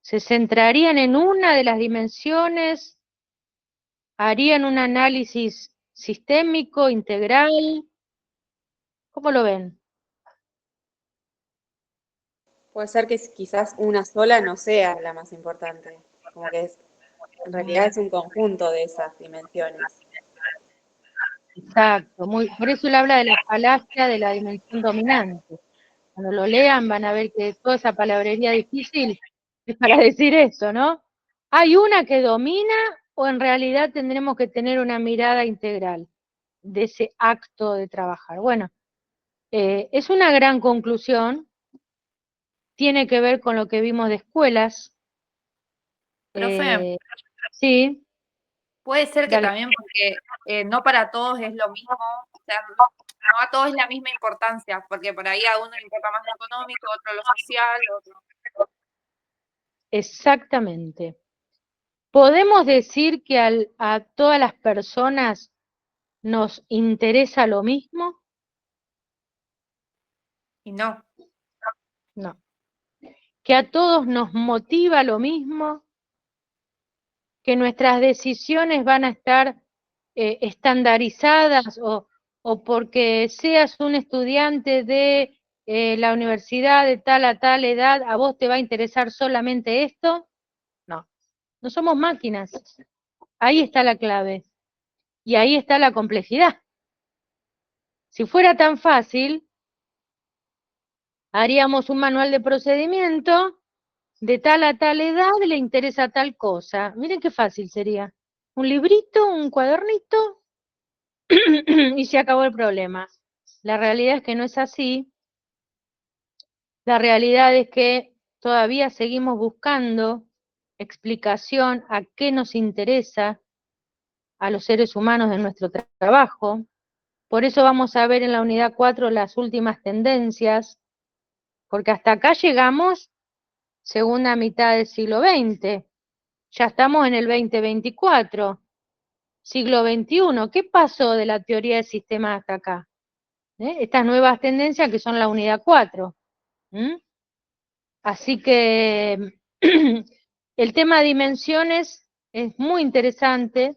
¿se centrarían en una de las dimensiones? ¿Harían un análisis sistémico, integral? ¿Cómo lo ven? Puede ser que quizás una sola no sea la más importante, como que en realidad es un conjunto de esas dimensiones. Exacto, por eso él habla de la falacia de la dimensión dominante. Cuando lo lean van a ver que toda esa palabrería difícil es para decir eso, ¿no? ¿Hay una que domina o en realidad tendremos que tener una mirada integral de ese acto de trabajar? Bueno, es una gran conclusión, tiene que ver con lo que vimos de escuelas, Profe, Sí, puede ser que dale. también porque no para todos es lo mismo, o sea, no a todos es la misma importancia, porque por ahí a uno le importa más lo económico, a otro lo social, otro. Exactamente. ¿Podemos decir que a todas las personas nos interesa lo mismo? Y no. No. ¿Que a todos nos motiva lo mismo? ¿Que nuestras decisiones van a estar estandarizadas o porque seas un estudiante de la universidad de tal a tal edad, a vos te va a interesar solamente esto? No, no somos máquinas. Ahí está la clave. Y ahí está la complejidad. Si fuera tan fácil, haríamos un manual de procedimiento, de tal a tal edad le interesa tal cosa. Miren qué fácil sería. Un librito, un cuadernito, y se acabó el problema. La realidad es que no es así. La realidad es que todavía seguimos buscando explicación a qué nos interesa a los seres humanos en nuestro trabajo. Por eso vamos a ver en la unidad 4 las últimas tendencias, porque hasta acá llegamos segunda mitad del siglo XX. Ya estamos en el 2024, siglo XXI. ¿Qué pasó de la teoría del sistema hasta acá? Estas nuevas tendencias que son la unidad 4. Así que el tema de dimensiones es muy interesante,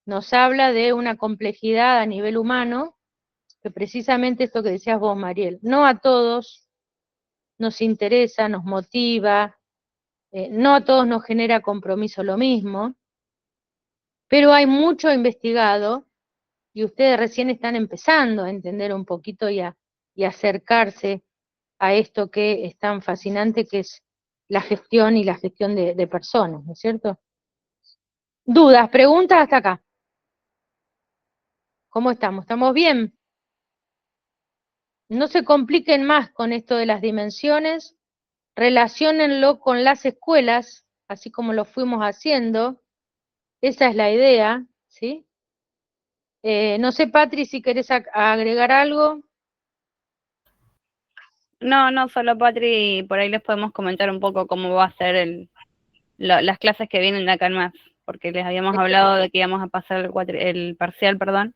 nos habla de una complejidad a nivel humano, que precisamente esto que decías vos, Mariel, no a todos nos interesa, nos motiva, no a todos nos genera compromiso lo mismo, pero hay mucho investigado y ustedes recién están empezando a entender un poquito y acercarse a esto que es tan fascinante, que es la gestión y la gestión de personas, ¿no es cierto? Dudas, preguntas hasta acá. ¿Cómo estamos? ¿Estamos bien? No se compliquen más con esto de las dimensiones, relaciónenlo con las escuelas, así como lo fuimos haciendo. Esa es la idea, ¿sí? No sé, Patri, si querés agregar algo. No, solo Patri, por ahí les podemos comentar un poco cómo va a ser las clases que vienen de acá en más, porque les habíamos hablado de que íbamos a pasar el parcial, perdón,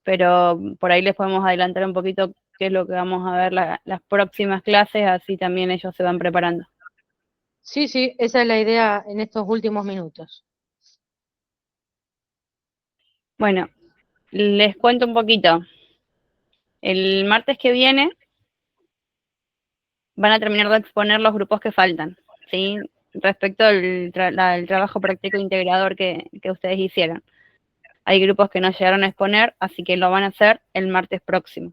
pero por ahí les podemos adelantar un poquito qué es lo que vamos a ver las próximas clases, así también ellos se van preparando. Sí, esa es la idea en estos últimos minutos. Bueno, les cuento un poquito. El martes que viene van a terminar de exponer los grupos que faltan, ¿sí? Respecto al trabajo práctico integrador que ustedes hicieron. Hay grupos que no llegaron a exponer, así que lo van a hacer el martes próximo.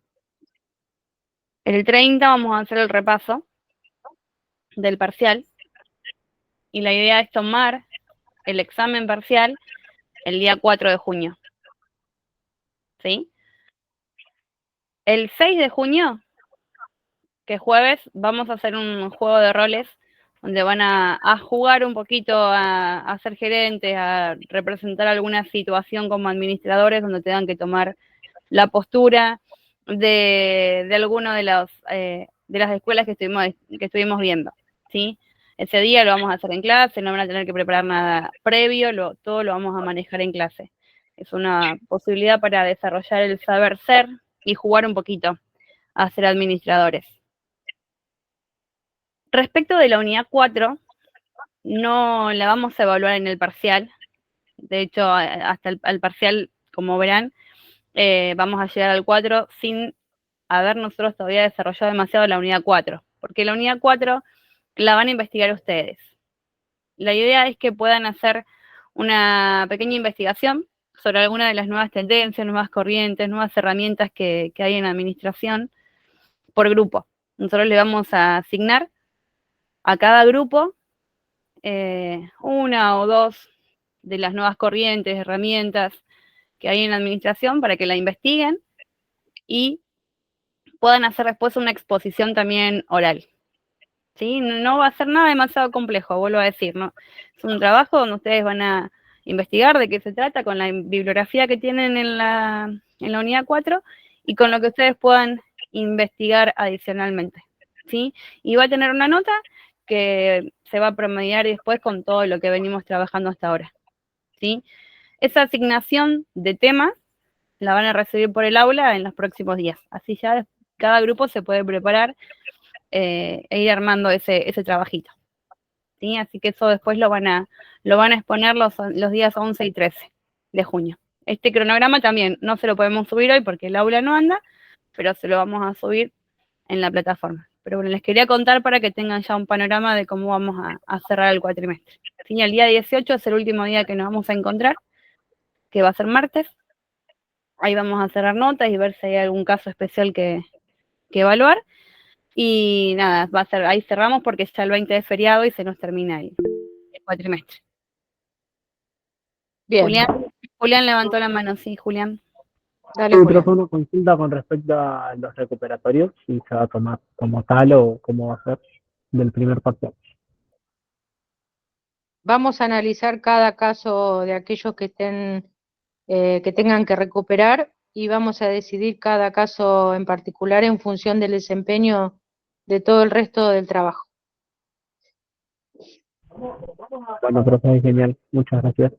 El 30 vamos a hacer el repaso del parcial y la idea es tomar el examen parcial el día 4 de junio. ¿Sí? El 6 de junio, que es jueves, vamos a hacer un juego de roles donde van a jugar un poquito, a ser gerentes, a representar alguna situación como administradores, donde tengan que tomar la postura de alguno de las escuelas que estuvimos viendo, ¿sí? Ese día lo vamos a hacer en clase, no van a tener que preparar nada previo, todo lo vamos a manejar en clase. Es una posibilidad para desarrollar el saber ser y jugar un poquito a ser administradores. Respecto de la unidad 4, no la vamos a evaluar en el parcial. De hecho, hasta el parcial, como verán, vamos a llegar al 4 sin haber nosotros todavía desarrollado demasiado la unidad 4, porque la unidad 4 la van a investigar ustedes. La idea es que puedan hacer una pequeña investigación sobre alguna de las nuevas tendencias, nuevas corrientes, nuevas herramientas que hay en administración por grupo. Nosotros le vamos a asignar a cada grupo una o dos de las nuevas corrientes, herramientas que hay en la administración para que la investiguen y puedan hacer después una exposición también oral. ¿sí? No va a ser nada demasiado complejo, vuelvo a decir, ¿no? Es un trabajo donde ustedes van a investigar de qué se trata con la bibliografía que tienen en la unidad 4 y con lo que ustedes puedan investigar adicionalmente, ¿sí? Y va a tener una nota que se va a promediar después con todo lo que venimos trabajando hasta ahora, ¿sí? Esa asignación de temas la van a recibir por el aula en los próximos días, así ya cada grupo se puede preparar e ir armando ese trabajito, ¿sí? Así que eso después lo van a exponer los días 11 y 13 de junio. Este cronograma también no se lo podemos subir hoy porque el aula no anda, pero se lo vamos a subir en la plataforma. Pero bueno, les quería contar para que tengan ya un panorama de cómo vamos a cerrar el cuatrimestre. ¿Sí? El día 18 es el último día que nos vamos a encontrar, que va a ser martes. Ahí vamos a cerrar notas y ver si hay algún caso especial que evaluar. Y nada, va a ser, ahí cerramos porque ya el 20 es feriado y se nos termina el cuatrimestre. Bien, Julián levantó la mano, sí, Julián. dale, Sí, Julián. profe, una consulta con respecto a los recuperatorios, si se va a tomar como tal o cómo va a ser del primer parcial. Vamos a analizar cada caso de aquellos que estén, que tengan que recuperar y vamos a decidir cada caso en particular en función del desempeño de todo el resto del trabajo. Bueno, profe, genial. Muchas gracias.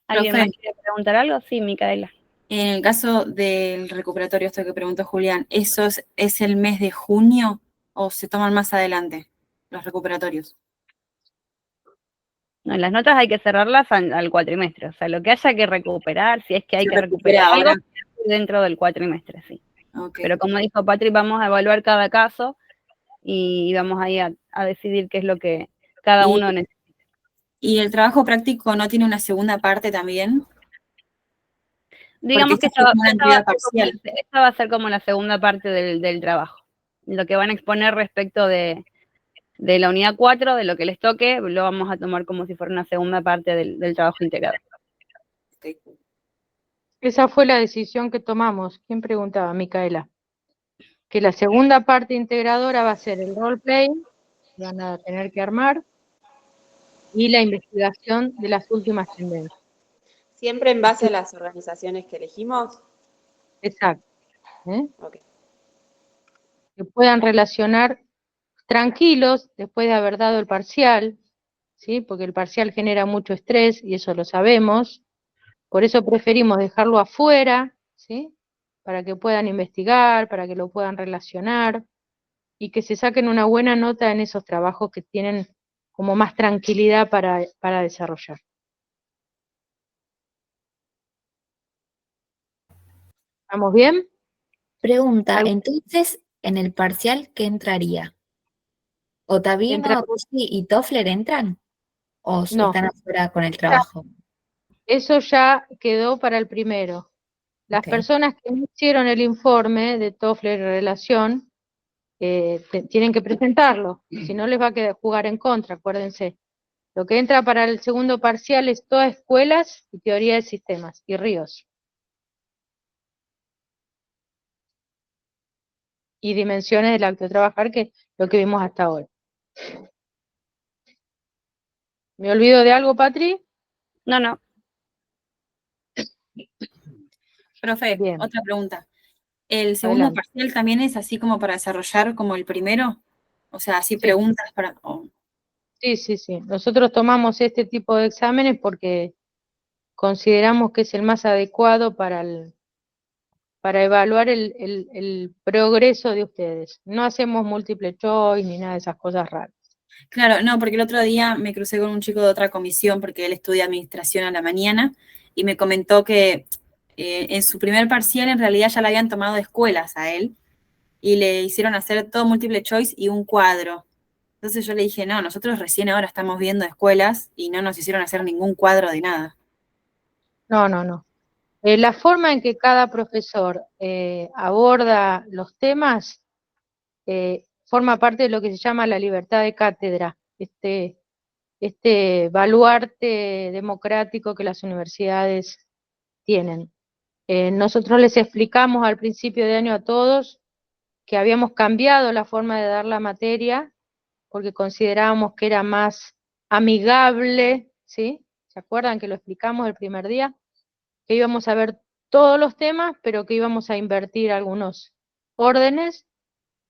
¿Alguien Profe. más quiere preguntar algo? Sí, Micaela. En el caso del recuperatorio, esto que preguntó Julián, ¿eso es el mes de junio o se toman más adelante los recuperatorios? No, las notas hay que cerrarlas al cuatrimestre, o sea, lo que haya que recuperar, si es que hay Se que recupera recuperar algo, ahora. dentro del cuatrimestre, sí. Okay. Pero como dijo Patri, vamos a evaluar cada caso y vamos ahí a decidir qué es lo que cada uno necesita. ¿Y el trabajo práctico no tiene una segunda parte también? Digamos que esta fue como una entrega parcial. esta va a ser como la segunda parte del trabajo. Lo que van a exponer respecto de la unidad 4, de lo que les toque, lo vamos a tomar como si fuera una segunda parte del trabajo integrado. Okay. Esa fue la decisión que tomamos. ¿Quién preguntaba? Micaela. Que la segunda parte integradora va a ser el roleplay, que van a tener que armar, y la investigación de las últimas tendencias. ¿Siempre en base a las organizaciones que elegimos? Exacto. Okay. Que puedan relacionar tranquilos después de haber dado el parcial, ¿sí? Porque el parcial genera mucho estrés y eso lo sabemos. Por eso preferimos dejarlo afuera, ¿sí? Para que puedan investigar, para que lo puedan relacionar y que se saquen una buena nota en esos trabajos que tienen como más tranquilidad para desarrollar. ¿Estamos bien? Pregunta, entonces, en el parcial, ¿qué entraría? ¿Ottavino, Bussi y Toffler entran? ¿O No. están afuera con el trabajo? Eso ya quedó para el primero. Las personas que no hicieron el informe de Toffler relación tienen que presentarlo, si no les va a jugar en contra, acuérdense. Lo que entra para el segundo parcial es todas escuelas y teoría de sistemas y ríos. Y dimensiones del acto de trabajar, que es lo que vimos hasta ahora. ¿Me olvido de algo, Patri? No. Profe, Bien. otra pregunta. ¿El segundo Adelante. parcial también es así como para desarrollar como el primero? O sea, así preguntas para... Sí. Nosotros tomamos este tipo de exámenes porque consideramos que es el más adecuado para evaluar el progreso de ustedes. No hacemos múltiple choice ni nada de esas cosas raras. Claro, no, porque el otro día me crucé con un chico de otra comisión porque él estudia administración a la mañana y me comentó que en su primer parcial en realidad ya le habían tomado escuelas a él y le hicieron hacer todo múltiple choice y un cuadro. Entonces yo le dije, no, nosotros recién ahora estamos viendo escuelas y no nos hicieron hacer ningún cuadro de nada. No. La forma en que cada profesor aborda los temas forma parte de lo que se llama la libertad de cátedra, este baluarte democrático que las universidades tienen. Nosotros les explicamos al principio de año a todos que habíamos cambiado la forma de dar la materia, porque considerábamos que era más amigable, ¿sí? ¿Se acuerdan que lo explicamos el primer día? Que íbamos a ver todos los temas, pero que íbamos a invertir algunos órdenes,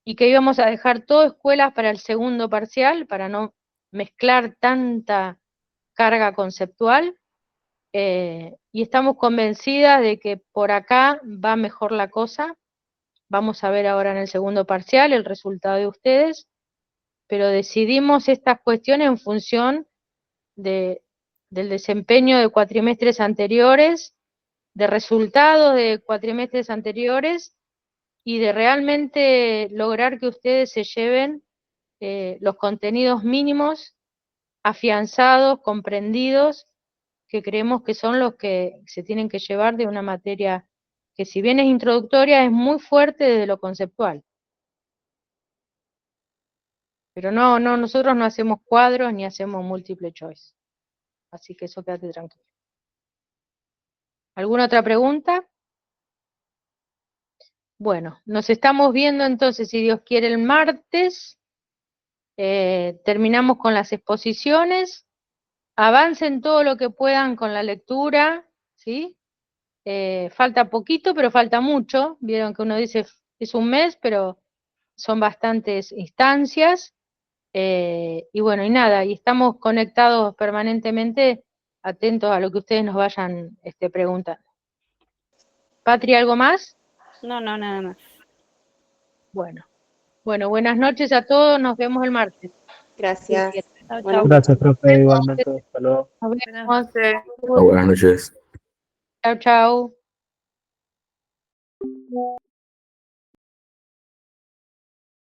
y que íbamos a dejar todo escuelas para el segundo parcial, para no mezclar tanta carga conceptual, y estamos convencidas de que por acá va mejor la cosa. Vamos a ver ahora en el segundo parcial el resultado de ustedes, pero decidimos estas cuestiones en función del desempeño de cuatrimestres anteriores, de resultados de cuatrimestres anteriores, y de realmente lograr que ustedes se lleven los contenidos mínimos, afianzados, comprendidos, que creemos que son los que se tienen que llevar de una materia que, si bien es introductoria, es muy fuerte desde lo conceptual. Pero nosotros no hacemos cuadros ni hacemos múltiple choice. Así que eso quédate tranquilo. ¿Alguna otra pregunta? Bueno, nos estamos viendo entonces, si Dios quiere, el martes. Terminamos con las exposiciones. Avancen todo lo que puedan con la lectura, ¿sí? Falta poquito, pero falta mucho. Vieron que uno dice es un mes, pero son bastantes instancias. Y bueno, y nada, y estamos conectados permanentemente, atentos a lo que ustedes nos vayan preguntando. Patri, ¿algo más? No, nada más. Bueno, buenas noches a todos, nos vemos el martes. Gracias. Chau, Buenas chau. Gracias, profe, igualmente. Hasta luego. Nos Buenas vemos. noches. Buenas noches. Chau, chau.